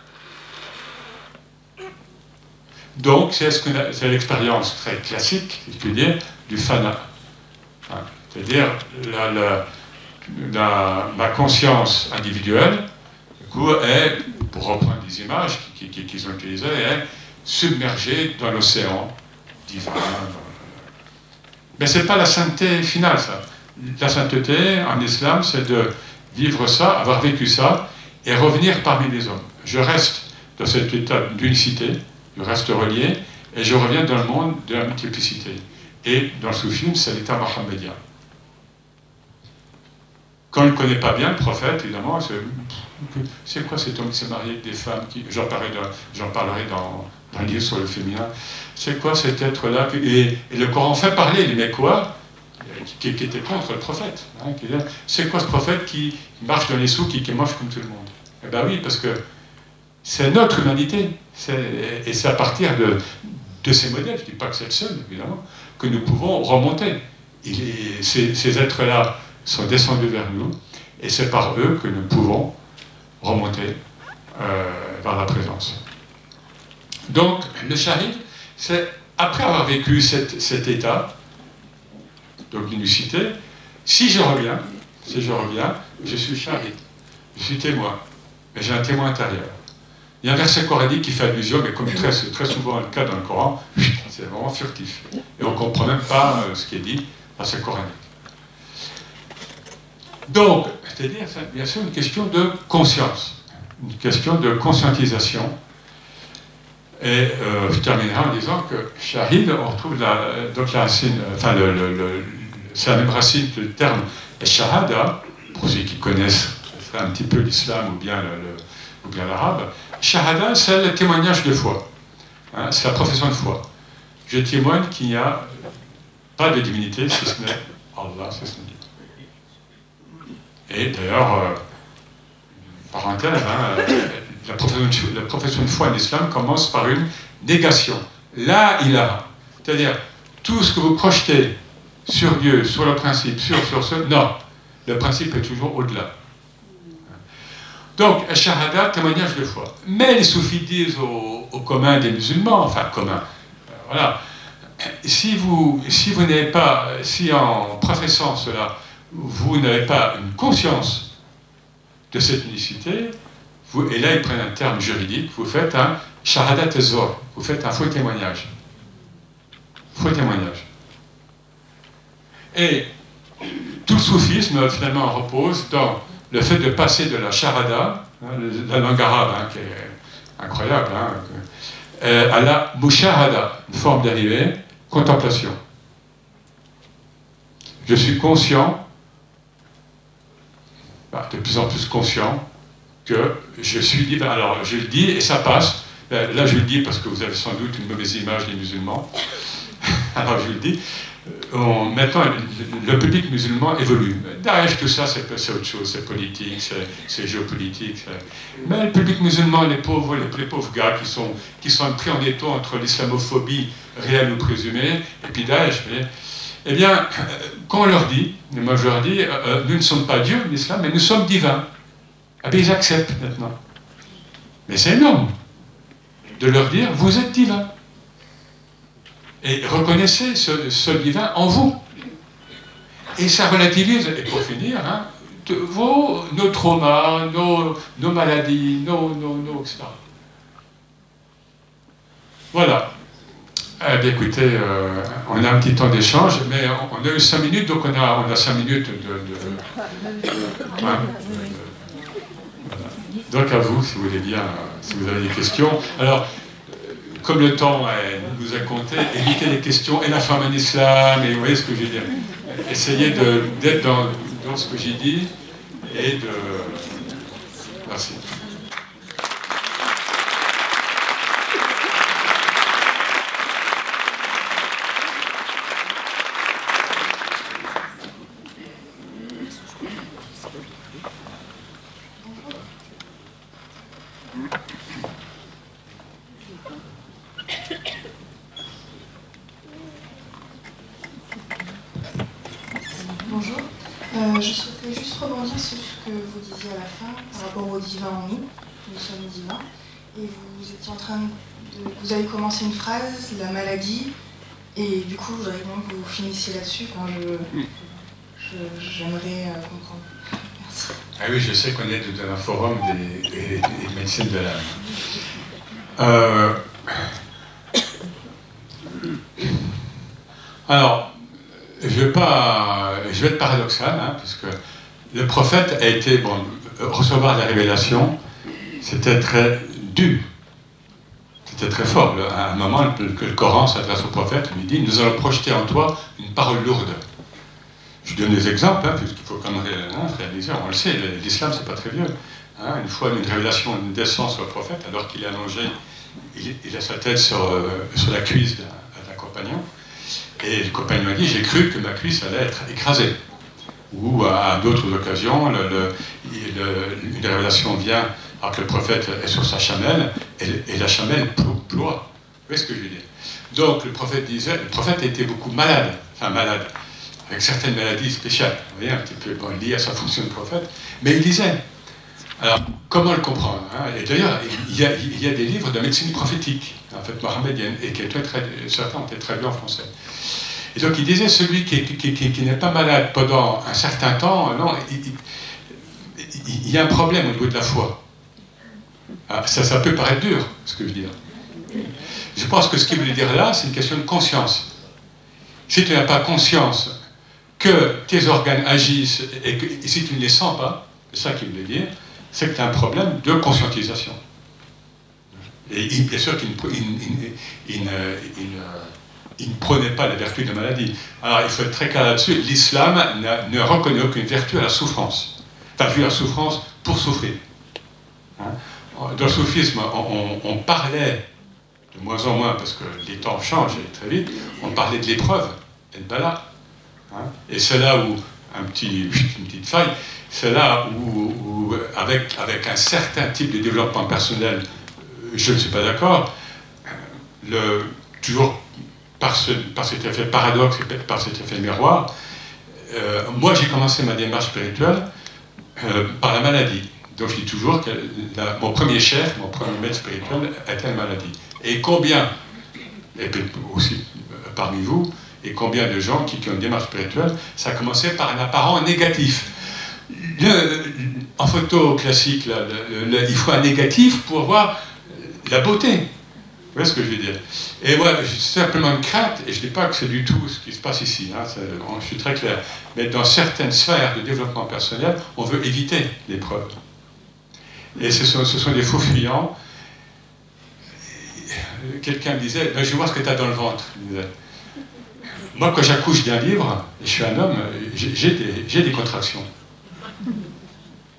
Donc, c'est l'expérience très classique, si je puis dire, du fana. C'est-à-dire, ma conscience individuelle, du coup, est, pour reprendre des images qu'ils ont utilisées, est submergée dans l'océan divin. Mais ce n'est pas la sainteté finale, ça. La sainteté, en islam, c'est de vivre ça, avoir vécu ça, et revenir parmi les hommes. Je reste dans cet état d'unicité, je reste relié, et je reviens dans le monde de la multiplicité. Et dans le soufisme, c'est l'état mohammedien. Quand on ne le connaît pas bien, le prophète, évidemment, c'est quoi cet homme qui s'est marié avec des femmes j'en parlerai dans un livre sur le féminin. C'est quoi cet être-là? Et le Coran fait parler, mais quoi? Qui était contre le prophète. Hein, c'est quoi ce prophète qui marche dans les souks, qui mange comme tout le monde? Eh bien oui, parce que c'est notre humanité. Et c'est à partir de ces modèles, je ne dis pas que c'est le seul, évidemment, que nous pouvons remonter. Ces êtres-là sont descendus vers nous, et c'est par eux que nous pouvons remonter vers la présence. Donc, le shahid, c'est après avoir vécu cet état, donc l'unicité, si je reviens, je suis shahid, je suis témoin, mais j'ai un témoin intérieur. Il y a un verset coranique qui fait allusion, mais comme c'est très souvent le cas dans le Coran, c'est vraiment furtif. Et on ne comprend même pas ce qui est dit dans ce coranique. Donc, c'est-à-dire, c'est bien sûr une question de conscience, une question de conscientisation. Et je terminerai en disant que shahid, on retrouve donc la racine, enfin, c'est la même racine que le terme shahada, pour ceux qui connaissent un petit peu l'islam ou bien l'arabe. Shahada, c'est le témoignage de foi. Hein, c'est la profession de foi. Je témoigne qu'il n'y a pas de divinité si ce n'est Allah, si ce n'est Dieu. Et d'ailleurs, parenthèse, la profession de foi en islam commence par une négation. La ilaha. C'est-à-dire, tout ce que vous projetez sur Dieu, sur le principe, sur ce, non. Le principe est toujours au-delà. Donc, shahada, témoignage de foi. Mais les soufis disent au commun des musulmans, enfin commun, voilà, si en professant cela, vous n'avez pas une conscience de cette unicité, et là ils prennent un terme juridique, vous faites un shahadat az-zur, vous faites un faux témoignage. Faux témoignage. Et tout le soufisme finalement repose dans le fait de passer de la shahada, la langue arabe, qui est incroyable, à la mushahada, une forme dérivée, contemplation. Je suis conscient, de plus en plus conscient, que je suis libre. Alors je le dis et ça passe. Là je le dis parce que vous avez sans doute une mauvaise image des musulmans. Alors je le dis. Maintenant, le public musulman évolue. Daesh, tout ça, c'est autre chose, c'est politique, c'est géopolitique. Mais le public musulman, les pauvres gars qui sont pris en étau entre l'islamophobie réelle ou présumée, et puis Daesh, Eh bien, quand on leur dit, moi je leur dis, nous ne sommes pas Dieu, l'islam, mais nous sommes divins. Eh bien, ils acceptent maintenant. Mais c'est énorme de leur dire, vous êtes divins. Et reconnaissez ce divin en vous. Et ça relativise, et pour finir, hein, nos traumas, nos maladies, etc. Voilà. Eh bien, écoutez, on a un petit temps d'échange, mais on a eu 5 minutes, donc on a 5 minutes voilà. Donc à vous, si vous voulez bien, si vous avez des questions. Alors, comme le temps nous a compté, évitez les questions et la femme en islam, et vous voyez ce que je veux dire. Essayez d'être dans ce que j'ai dit et de... Merci. Bonjour. Je souhaitais juste rebondir sur ce que vous disiez à la fin par rapport au divin en nous. Nous sommes divins. Et vous étiez en train de... Vous avez commencé une phrase, la maladie, et du coup, je voudrais vraiment que vous finissiez là-dessus. Enfin, j'aimerais comprendre. Merci. Ah oui, je sais qu'on est dans un forum des médecines de l'âme. Alors, je vais être paradoxal, hein, parce que le prophète a été, bon, recevoir la révélation, c'était très dur, c'était très fort. À un moment que le Coran s'adresse au prophète, il lui dit, nous allons projeter en toi une parole lourde. Je donne des exemples, hein, puisqu'il faut quand même réaliser, on le sait, l'islam c'est pas très vieux. Hein, une fois une révélation, une descend sur le prophète, alors qu'il est allongé, il a sa tête sur la cuisse d'un compagnon. Et le compagnon a dit, j'ai cru que ma cuisse allait être écrasée. Ou à d'autres occasions, une révélation vient alors que le prophète est sur sa chamelle, et la chamelle ploie. Vous voyez ce que je veux dire? Donc le prophète disait, le prophète était beaucoup malade, avec certaines maladies spéciales, vous voyez, un petit peu liées à sa fonction de prophète, mais il disait. Alors, comment le comprendre, hein? Et d'ailleurs, il y a des livres de médecine prophétique, en fait, mohammedienne, et certains ont été traduits en français. Et donc, il disait, celui qui n'est pas malade pendant un certain temps, non, il y a un problème au niveau de la foi. Alors, ça peut paraître dur, ce que je veux dire. Je pense que ce qu'il voulait dire là, c'est une question de conscience. Si tu n'as pas conscience que tes organes agissent, et si tu ne les sens pas, c'est ça qu'il voulait dire, c'est que tu as un problème de conscientisation. Et bien sûr qu'il ne prenait pas la vertu de la maladie. Alors il faut être très clair là-dessus, l'islam ne reconnaît aucune vertu à la souffrance. Enfin, vu la souffrance pour souffrir. Hein? Dans le soufisme, on parlait, de moins en moins, parce que les temps changent très vite, on parlait de l'épreuve, et de bala. Hein? Et c'est là où, une petite faille, c'est là où avec un certain type de développement personnel, je ne suis pas d'accord, toujours par cet effet paradoxe et par cet effet miroir, moi j'ai commencé ma démarche spirituelle par la maladie. Donc je dis toujours que mon premier chef, mon premier maître spirituel était la maladie. Et combien, et aussi parmi vous, et combien de gens qui ont une démarche spirituelle, ça a commencé par un apparent négatif. En photo classique, il faut un négatif pour voir la beauté. Vous voyez ce que je veux dire? Et moi, j'ai simplement une crainte, et je ne dis pas que c'est du tout ce qui se passe ici, hein, je suis très clair, mais dans certaines sphères de développement personnel, on veut éviter l'épreuve. Et ce sont des faux fuyants. Quelqu'un me disait, ben, je vais voir ce que tu as dans le ventre. Moi, quand j'accouche d'un livre, et je suis un homme, j'ai des contractions.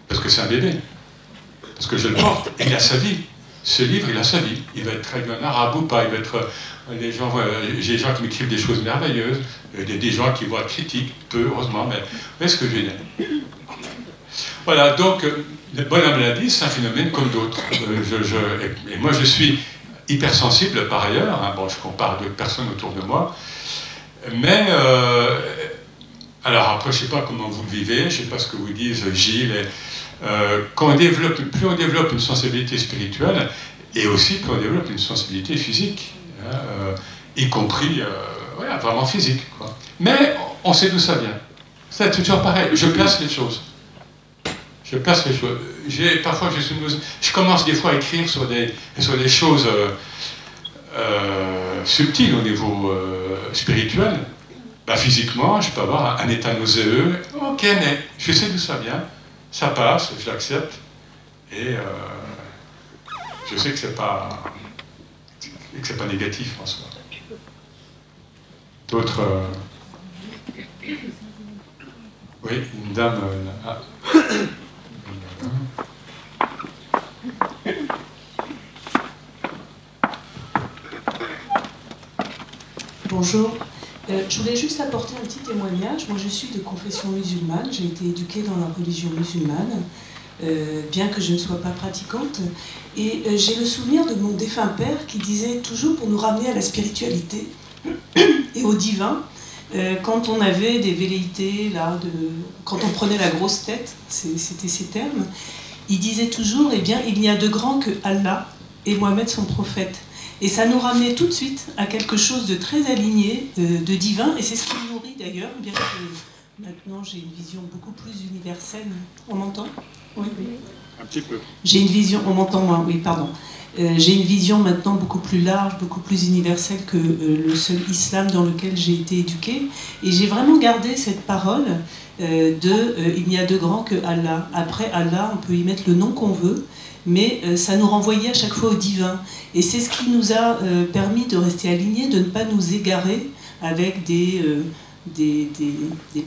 Parce que c'est un bébé. Parce que je le porte. Et il a sa vie. Ce livre, il a sa vie. Il va être traduit en arabe ou pas. Il va être. J'ai des gens qui m'écrivent des choses merveilleuses. Des gens qui voient critiques, peu, heureusement. Mais vous voyez ce que je veux dire? Voilà, donc, le bonhomme maladie, c'est un phénomène comme d'autres. Et moi, je suis hypersensible par ailleurs. Hein, bon, je compare d'autres personnes autour de moi. Mais Alors après, je ne sais pas comment vous le vivez, je ne sais pas ce que vous disent Gilles. Quand on développe, plus on développe une sensibilité spirituelle, et aussi plus on développe une sensibilité physique, y compris voilà, vraiment physique, quoi. Mais on sait d'où ça vient. C'est toujours pareil, je place les choses. Je place les choses. Parfois, je commence des fois à écrire sur des choses subtiles au niveau spirituel. Bah, physiquement, je peux avoir un état nauséeux. Ok, mais je sais d'où ça vient. Ça passe, je l'accepte. Et je sais que c'est pas négatif en soi. D'autres... Oui, une dame... là. Bonjour. Je voulais juste apporter un petit témoignage. Moi, je suis de confession musulmane. J'ai été éduquée dans la religion musulmane, bien que je ne sois pas pratiquante. Et j'ai le souvenir de mon défunt père qui disait toujours, pour nous ramener à la spiritualité et au divin, quand on avait des velléités, là, quand on prenait la grosse tête, c'était ces termes, il disait toujours, eh bien, il n'y a de grand que Allah et Mohammed son prophète. Et ça nous ramenait tout de suite à quelque chose de très aligné, de divin, et c'est ce qui me nourrit d'ailleurs, bien que maintenant j'ai une vision beaucoup plus universelle. On m'entend ? Oui. Un petit peu. J'ai une vision, on m'entend moins, oui, pardon. J'ai une vision maintenant beaucoup plus large, beaucoup plus universelle que le seul islam dans lequel j'ai été éduquée. Et j'ai vraiment gardé cette parole il n'y a de grand que Allah. Après Allah, on peut y mettre le nom qu'on veut, mais ça nous renvoyait à chaque fois au divin. Et c'est ce qui nous a permis de rester alignés, de ne pas nous égarer avec des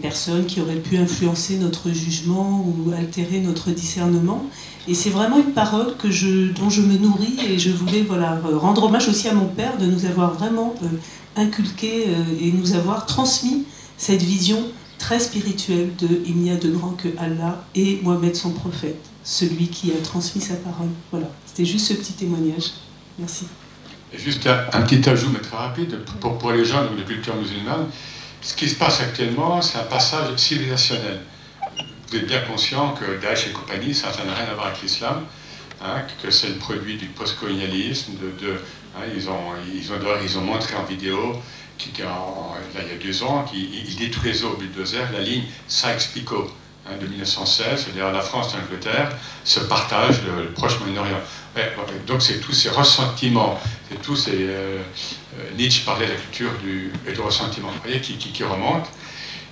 personnes qui auraient pu influencer notre jugement ou altérer notre discernement. Et c'est vraiment une parole dont je me nourris, et je voulais rendre hommage aussi à mon père de nous avoir vraiment inculqué et nous avoir transmis cette vision très spirituelle de « Il n'y a de grand que Allah et Mohammed son prophète », celui qui a transmis sa parole. Voilà, c'était juste ce petit témoignage. Merci. Et juste un petit ajout, mais très rapide, pour les gens de culture musulmane. Ce qui se passe actuellement, c'est un passage civilisationnel. Vous êtes bien conscient que Daesh et compagnie, ça n'a rien à voir avec l'islam, hein, que c'est le produit du post-colonialisme. Ils ont montré en vidéo, là, il y a 2 ans, qu'ils détruisaient au bulldozer la ligne Sykes-Picot de 1916, c'est-à-dire la France et l'Angleterre se partagent le proche Moyen-Orient. Donc c'est tous ces ressentiments, c'est tous ces... Nietzsche parlait de la culture du ressentiment, vous voyez, qui remonte.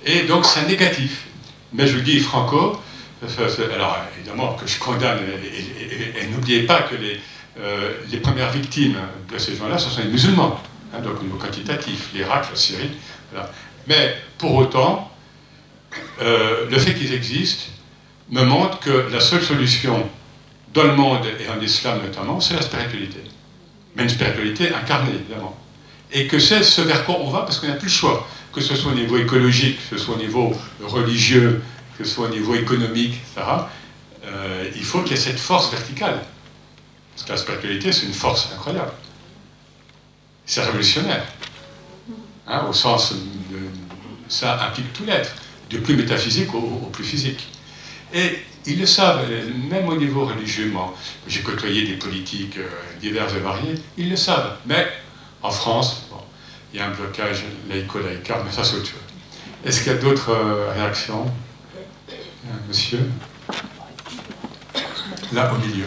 Et donc c'est négatif. Mais je vous dis, Franco, alors évidemment que je condamne, et n'oubliez pas que les premières victimes de ces gens-là, ce sont les musulmans, hein, donc au niveau quantitatif, l'Irak, la Syrie, voilà. Mais pour autant, le fait qu'ils existent me montre que la seule solution dans le monde, et en islam notamment, c'est la spiritualité. Mais une spiritualité incarnée, évidemment. Et que c'est ce vers quoi on va, parce qu'on n'a plus le choix. Que ce soit au niveau écologique, que ce soit au niveau religieux, que ce soit au niveau économique, etc., il faut qu'il y ait cette force verticale. Parce que la spiritualité, c'est une force incroyable. C'est révolutionnaire. Hein, au sens de... Ça implique tout l'être, du plus métaphysique au plus physique. Et ils le savent, même au niveau religieux. J'ai côtoyé des politiques divers et variés, ils le savent. Mais en France, bon, il y a un blocage laïco-laïcard, mais ça c'est autre chose. Est-ce qu'il y a d'autres réactions? Monsieur? Là, au milieu.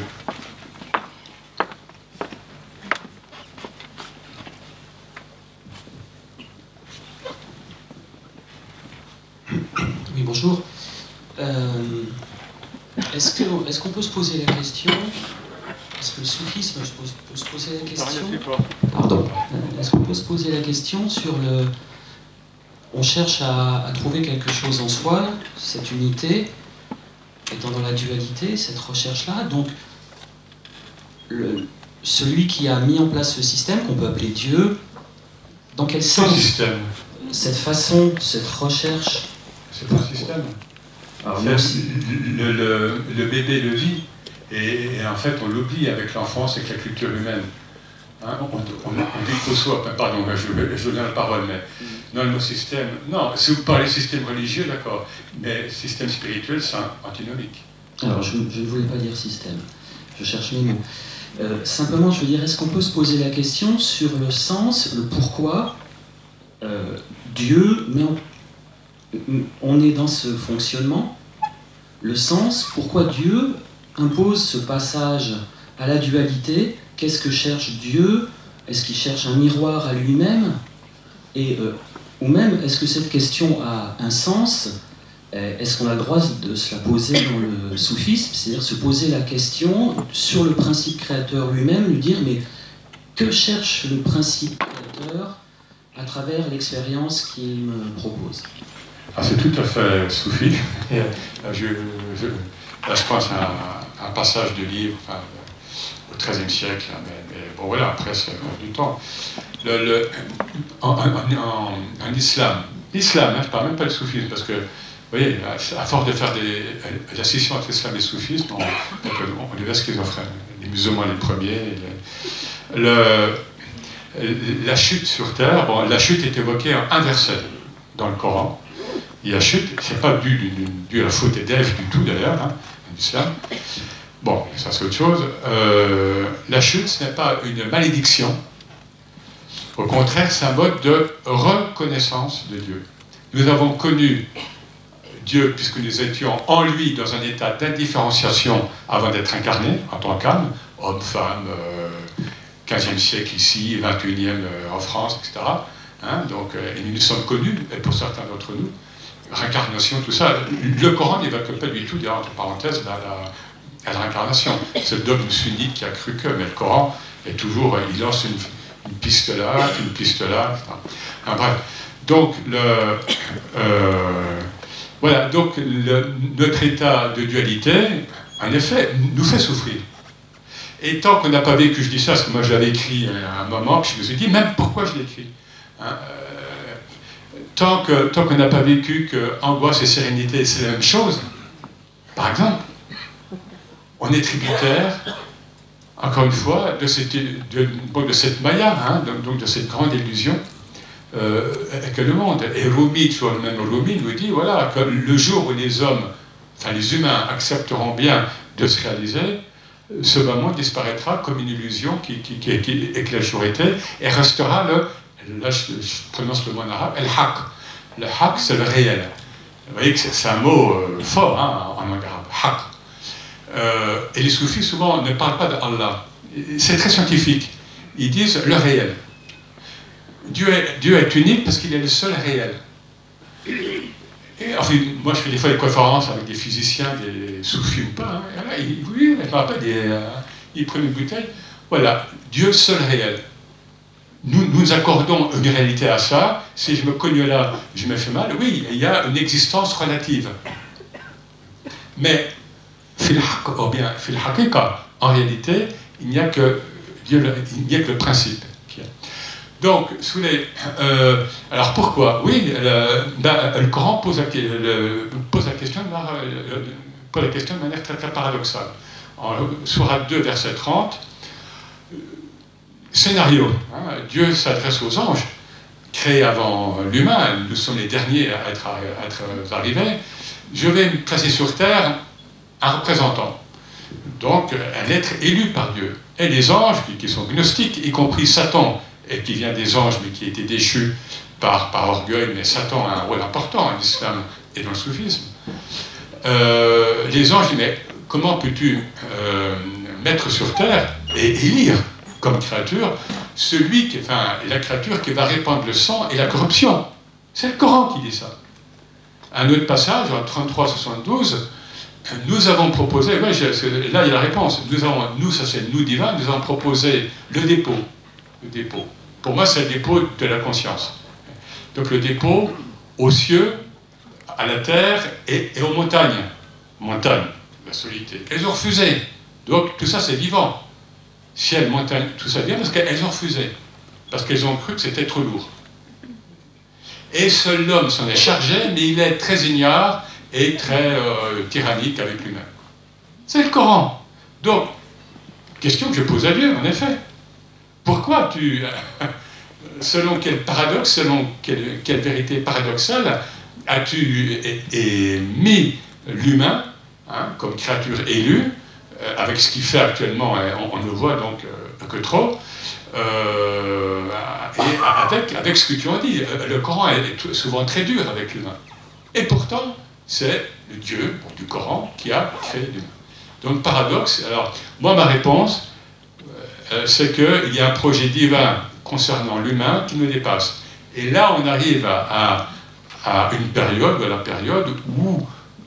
Oui, bonjour. Est-ce qu'on peut se poser la question, est-ce que le soufisme peut se poser la question, pardon, est-ce qu'on peut se poser la question sur le... On cherche à trouver quelque chose en soi, cette unité, étant dans la dualité, cette recherche-là, donc celui qui a mis en place ce système, qu'on peut appeler Dieu, dans quel sens cette façon, cette recherche... C'est un système. Alors, le bébé le vit, et en fait on l'oublie avec l'enfance et avec la culture humaine. Hein, on dit qu'au soit, pardon, je donne la parole, mais dans le mot système, non, si vous parlez système religieux, d'accord, mais système spirituel, c'est antinomique. Alors, je ne voulais pas dire système, je cherche mes mots. Simplement, je veux dire, est-ce qu'on peut se poser la question sur le sens, le pourquoi Dieu, mais on est dans ce fonctionnement, le sens, pourquoi Dieu impose ce passage à la dualité? Qu'est-ce que cherche Dieu? Est-ce qu'il cherche un miroir à lui-même? Ou même, est-ce que cette question a un sens? Est-ce qu'on a le droit de se la poser dans le soufisme? C'est-à-dire se poser la question sur le principe créateur lui-même, lui dire, mais que cherche le principe créateur à travers l'expérience qu'il me propose? Ah, c'est tout à fait soufi. Là, je pense à un passage de livre, enfin, au XIIIe siècle, mais bon voilà, après c'est du temps. En islam, l'islam, hein, je ne parle même pas de soufisme, parce que, vous voyez, à force de faire la scission entre l'islam et le soufisme, on devient schizophrène. Les musulmans les premiers. La chute sur terre, bon, la chute est évoquée en un verset dans le Coran. Et la chute, c'est pas dû à la faute d'Ève du tout d'ailleurs, hein, en islam. Bon, ça c'est autre chose. La chute, ce n'est pas une malédiction. Au contraire, c'est un mode de reconnaissance de Dieu. Nous avons connu Dieu, puisque nous étions en lui dans un état d'indifférenciation avant d'être incarnés, en tant qu'âme, homme, femme, 15e siècle ici, 21e en France, etc. Hein, donc, et nous nous sommes connus, et pour certains d'entre nous, réincarnation, tout ça. Le Coran n'évoque pas du tout, entre parenthèses, la réincarnation. C'est le dogme sunnite qui a cru que, mais le Coran est toujours, il lance une piste là, etc. Enfin, bref. Donc, voilà, donc notre état de dualité, en effet, nous fait souffrir. Et tant qu'on n'a pas vécu, je dis ça parce que moi je l'avais écrit à un moment, puis je me suis dit, même pourquoi je l'ai écrit hein, tant qu'on n'a pas vécu que angoisse et sérénité, c'est la même chose, par exemple, on est tributaire, encore une fois, de cette maya, hein, donc de cette grande illusion que le monde. Et Rumi, toujours le même Rumi, nous dit, voilà, que le jour où les hommes, enfin les humains, accepteront bien de se réaliser, ce moment disparaîtra comme une illusion qui éclate et restera là je prononce le mot en arabe, el-haq. Le haq, c'est le réel. Vous voyez que c'est un mot fort hein, en langue arabe, haq. Et les soufis, souvent, ne parlent pas d'Allah. C'est très scientifique. Ils disent le réel. Dieu est unique parce qu'il est le seul réel. Et, enfin, moi, je fais des fois des conférences avec des physiciens, des soufis ou pas. Hein, là, ils prennent une bouteille. Voilà, Dieu seul réel. Nous accordons une réalité à ça. Si je me cogne là, je me fais mal. Oui, il y a une existence relative. Mais, en réalité, il n'y a que Dieu, il n'y a que le principe. Donc, alors pourquoi? Oui, le Coran pose la question de manière très, très paradoxale. En Sourate 2, verset 30, scénario. Hein, Dieu s'adresse aux anges, créés avant l'humain, nous sommes les derniers à être arrivés. Je vais placer sur terre un représentant, donc un être élu par Dieu. Et les anges, qui sont gnostiques, y compris Satan, et qui vient des anges, mais qui a été déchu par orgueil, mais Satan a un rôle important en islam et dans le soufisme. Les anges disent, mais comment peux-tu mettre sur terre et élire comme créature la créature qui va répandre le sang et la corruption? C'est le Coran qui dit ça. Un autre passage, en 33-72, nous avons proposé, là il y a la réponse, nous ça c'est nous divins, nous avons proposé le dépôt. Le dépôt. Pour moi, c'est le dépôt de la conscience. Donc le dépôt aux cieux, à la terre et aux montagnes. Montagnes, la solitude. Elles ont refusé. Donc tout ça, c'est vivant. Ciel, montagne, tout ça vient parce qu'elles ont refusé. Parce qu'elles ont cru que c'était trop lourd. Et seul l'homme s'en est chargé, mais il est très ignare et très tyrannique avec lui-même. C'est le Coran. Donc, question que je pose à Dieu, en effet. pourquoi tu, selon quel paradoxe, selon quelle vérité paradoxale, as-tu mis l'humain comme créature élue, avec ce qu'il fait actuellement, on ne voit donc que trop, et avec ce que tu en dis. Le Coran est souvent très dur avec l'humain. Et pourtant, c'est le Dieu du Coran qui a créé l'humain. Donc, paradoxe. Alors, moi, ma réponse, c'est qu'il y a un projet divin concernant l'humain qui nous dépasse. Et là, on arrive à une période, la période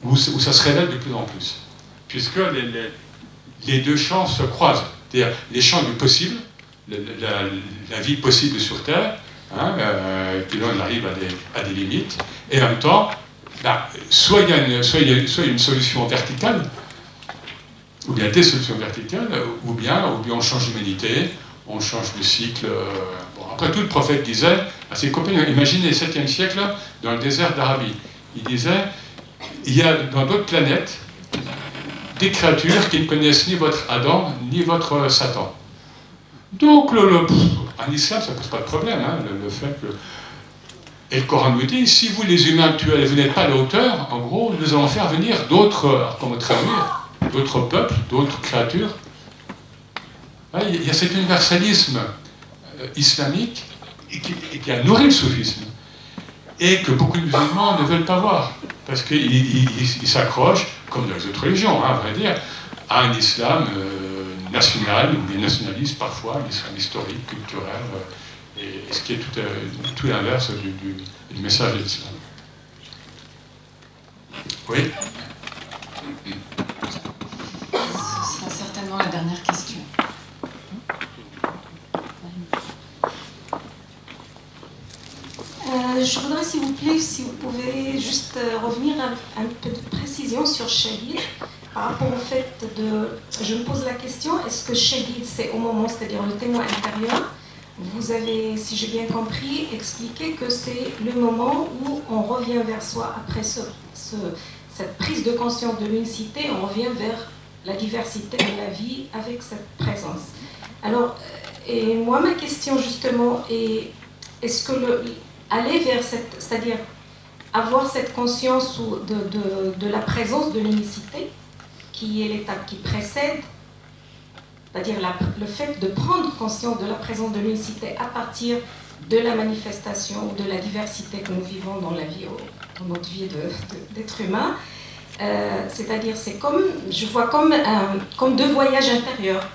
où ça se révèle de plus en plus. Puisque les deux champs se croisent. C'est-à-dire les champs du possible, la vie possible sur Terre, puis là on arrive à des limites, et en même temps, soit il y a une solution verticale, ou bien des solutions verticales, ou bien on change l'humanité, on change le cycle. Bon, après tout, le prophète disait à ses compagnons, imaginez le 7e siècle, dans le désert d'Arabie, il disait, il y a dans d'autres planètes des créatures qui ne connaissent ni votre Adam, ni votre Satan. Donc, en islam, ça ne pose pas de problème, le fait que... Et le Coran nous dit, si vous, les humains actuels, vous n'êtes pas à la hauteur, en gros, nous allons faire venir d'autres, comment traduire, d'autres peuples, d'autres créatures. Il y a cet universalisme islamique qui a nourri le soufisme, et que beaucoup de musulmans ne veulent pas voir, parce qu'ils s'accrochent, comme dans les autres religions, à vrai dire, à un islam national, ou bien nationaliste parfois, un islam historique, culturel, et ce qui est tout l'inverse du message de l'islam. Oui. Ce sera certainement la dernière question. Je voudrais, s'il vous plaît, si vous pouvez juste revenir un peu de précision sur Shahid, par rapport au fait de... Je me pose la question, est-ce que Shahid, c'est au moment, c'est-à-dire le témoin intérieur? Vous avez, si j'ai bien compris, expliqué que c'est le moment où on revient vers soi, après cette prise de conscience de l'unicité, on revient vers la diversité de la vie avec cette présence. Alors, et moi, ma question justement est, est-ce que aller vers cette, c'est-à-dire avoir cette conscience de la présence de l'unicité, qui est l'étape qui précède, c'est-à-dire le fait de prendre conscience de la présence de l'unicité à partir de la manifestation ou de la diversité que nous vivons dans la vie, dans notre vie d'être humain, c'est-à-dire c'est comme, je vois comme deux voyages intérieurs.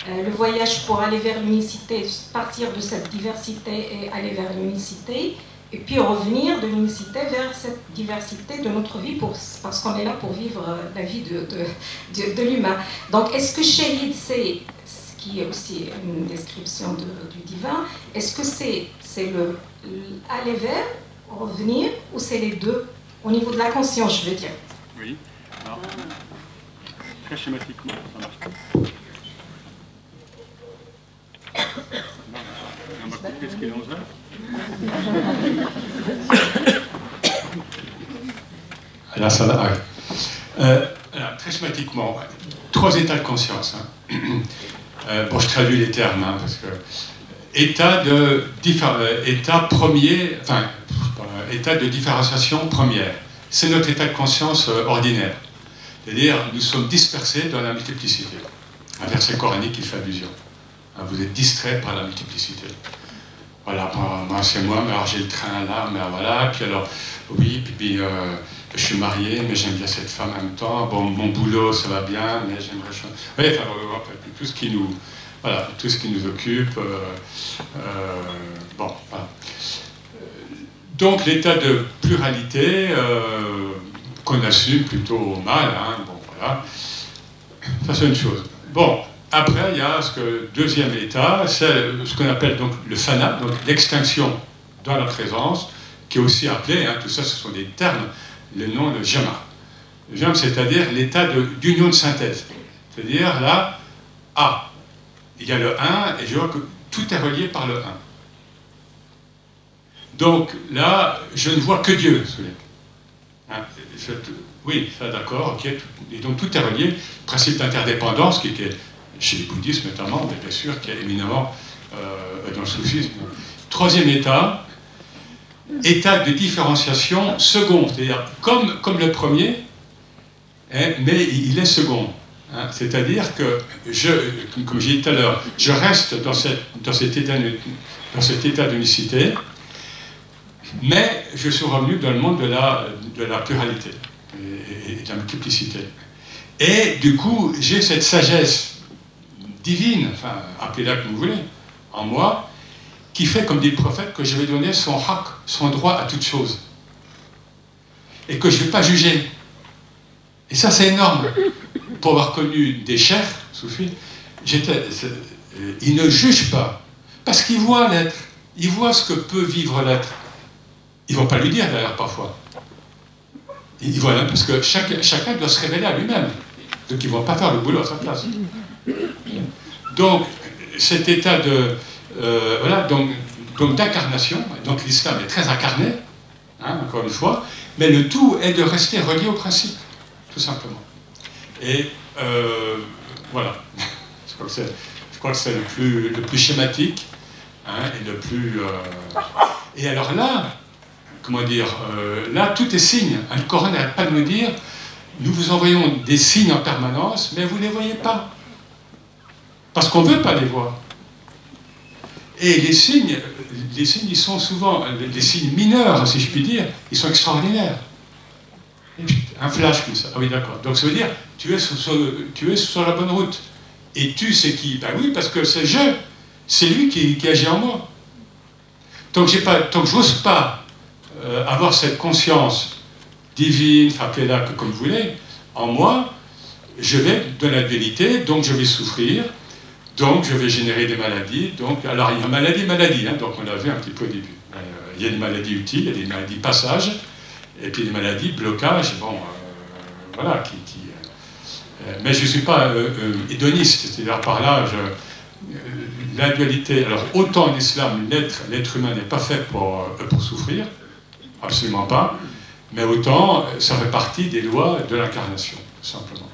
Le voyage pour aller vers l'unicité, partir de cette diversité et aller vers l'unicité, et puis revenir de l'unicité vers cette diversité de notre vie, parce qu'on est là pour vivre la vie de l'humain. Donc, est-ce que Shahid, c'est ce qui est aussi une description du divin, est-ce que c'est aller vers, revenir, ou c'est les deux, au niveau de la conscience, je veux dire? Oui. Alors, très schématiquement, ça marche pas. On va couper ce qu'il est 11 heures. Là, ça va. Alors, très schématiquement, 3 états de conscience. Bon, je traduis les termes, parce que état premier, enfin, état de différenciation première. C'est notre état de conscience ordinaire. C'est-à-dire, nous sommes dispersés dans la multiplicité. Un verset coranique qui fait allusion. Vous êtes distrait par la multiplicité. Voilà, moi c'est moi, mais alors j'ai le train là, mais voilà, puis alors, oui, puis je suis marié, mais j'aime bien cette femme en même temps, bon, mon boulot, ça va bien, mais j'aimerais... Oui, enfin, tout ce qui nous... Voilà, tout ce qui nous occupe, bon, voilà. Donc l'état de pluralité, qu'on assume plutôt mal, bon, voilà, ça c'est une chose. Bon, après, il y a deuxième état, c'est ce qu'on appelle donc le fana, donc l'extinction dans la présence, qui est aussi appelé, tout ça ce sont des termes, le nom de jama. Le jama, c'est-à-dire l'état d'union de synthèse. C'est-à-dire là, il y a le 1, et je vois que tout est relié par le 1. Donc là, je ne vois que Dieu. Oui, ça d'accord, ok. Et donc tout est relié. Le principe d'interdépendance, qui est chez les bouddhistes notamment, mais bien sûr, qui est éminemment dans le soufisme. Troisième état, état de différenciation second, c'est-à-dire comme le premier, hein, mais il est second. Hein, c'est-à-dire que, comme j'ai dit tout à l'heure, je reste dans cet état d'unicité, mais je suis revenu dans le monde de la pluralité et de la multiplicité. Et du coup, j'ai cette sagesse divine, enfin, appelez-la comme vous voulez, en moi, qui fait, comme dit le prophète, que je vais donner son haq, son droit à toute chose. Et que je ne vais pas juger. Et ça, c'est énorme. Pour avoir connu des chefs, soufis, ils ne jugent pas. Parce qu'ils voient l'être. Ils voient ce que peut vivre l'être. Ils ne vont pas lui dire, d'ailleurs, parfois. Ils voient, parce que chacun doit se révéler à lui-même. Donc, ils ne vont pas faire le boulot à sa place. Donc, cet état de... voilà, donc d'incarnation, donc l'islam est très incarné, hein, encore une fois, mais le tout est de rester relié au principe, tout simplement. Et voilà, je crois que c'est le plus schématique, hein, et le plus... Et alors là, comment dire, là tout est signe. Le Coran n'arrête pas de nous dire, nous vous envoyons des signes en permanence, mais vous ne les voyez pas. Parce qu'on ne veut pas les voir. Et les signes, ils sont souvent, des signes mineurs, si je puis dire, ils sont extraordinaires. Un flash comme ça. Ah oui, d'accord. Donc ça veut dire, tu es sur la bonne route. Et tu, c'est qui? Ben oui, parce que c'est je. C'est lui qui agit en moi. Tant que je n'ose pas avoir cette conscience divine, appelez-la comme vous voulez, en moi, je vais dans la dualité, donc je vais souffrir. Donc, je vais générer des maladies. Donc, alors, il y a maladie, hein, donc on l'a vu un petit peu au début. Il y a des maladies utiles, il y a des maladies passage, et puis des maladies blocage, bon, voilà, mais je ne suis pas hédoniste, c'est-à-dire par là, la dualité, alors autant en islam, l'être humain n'est pas fait pour souffrir, absolument pas, mais autant ça fait partie des lois de l'incarnation, tout simplement.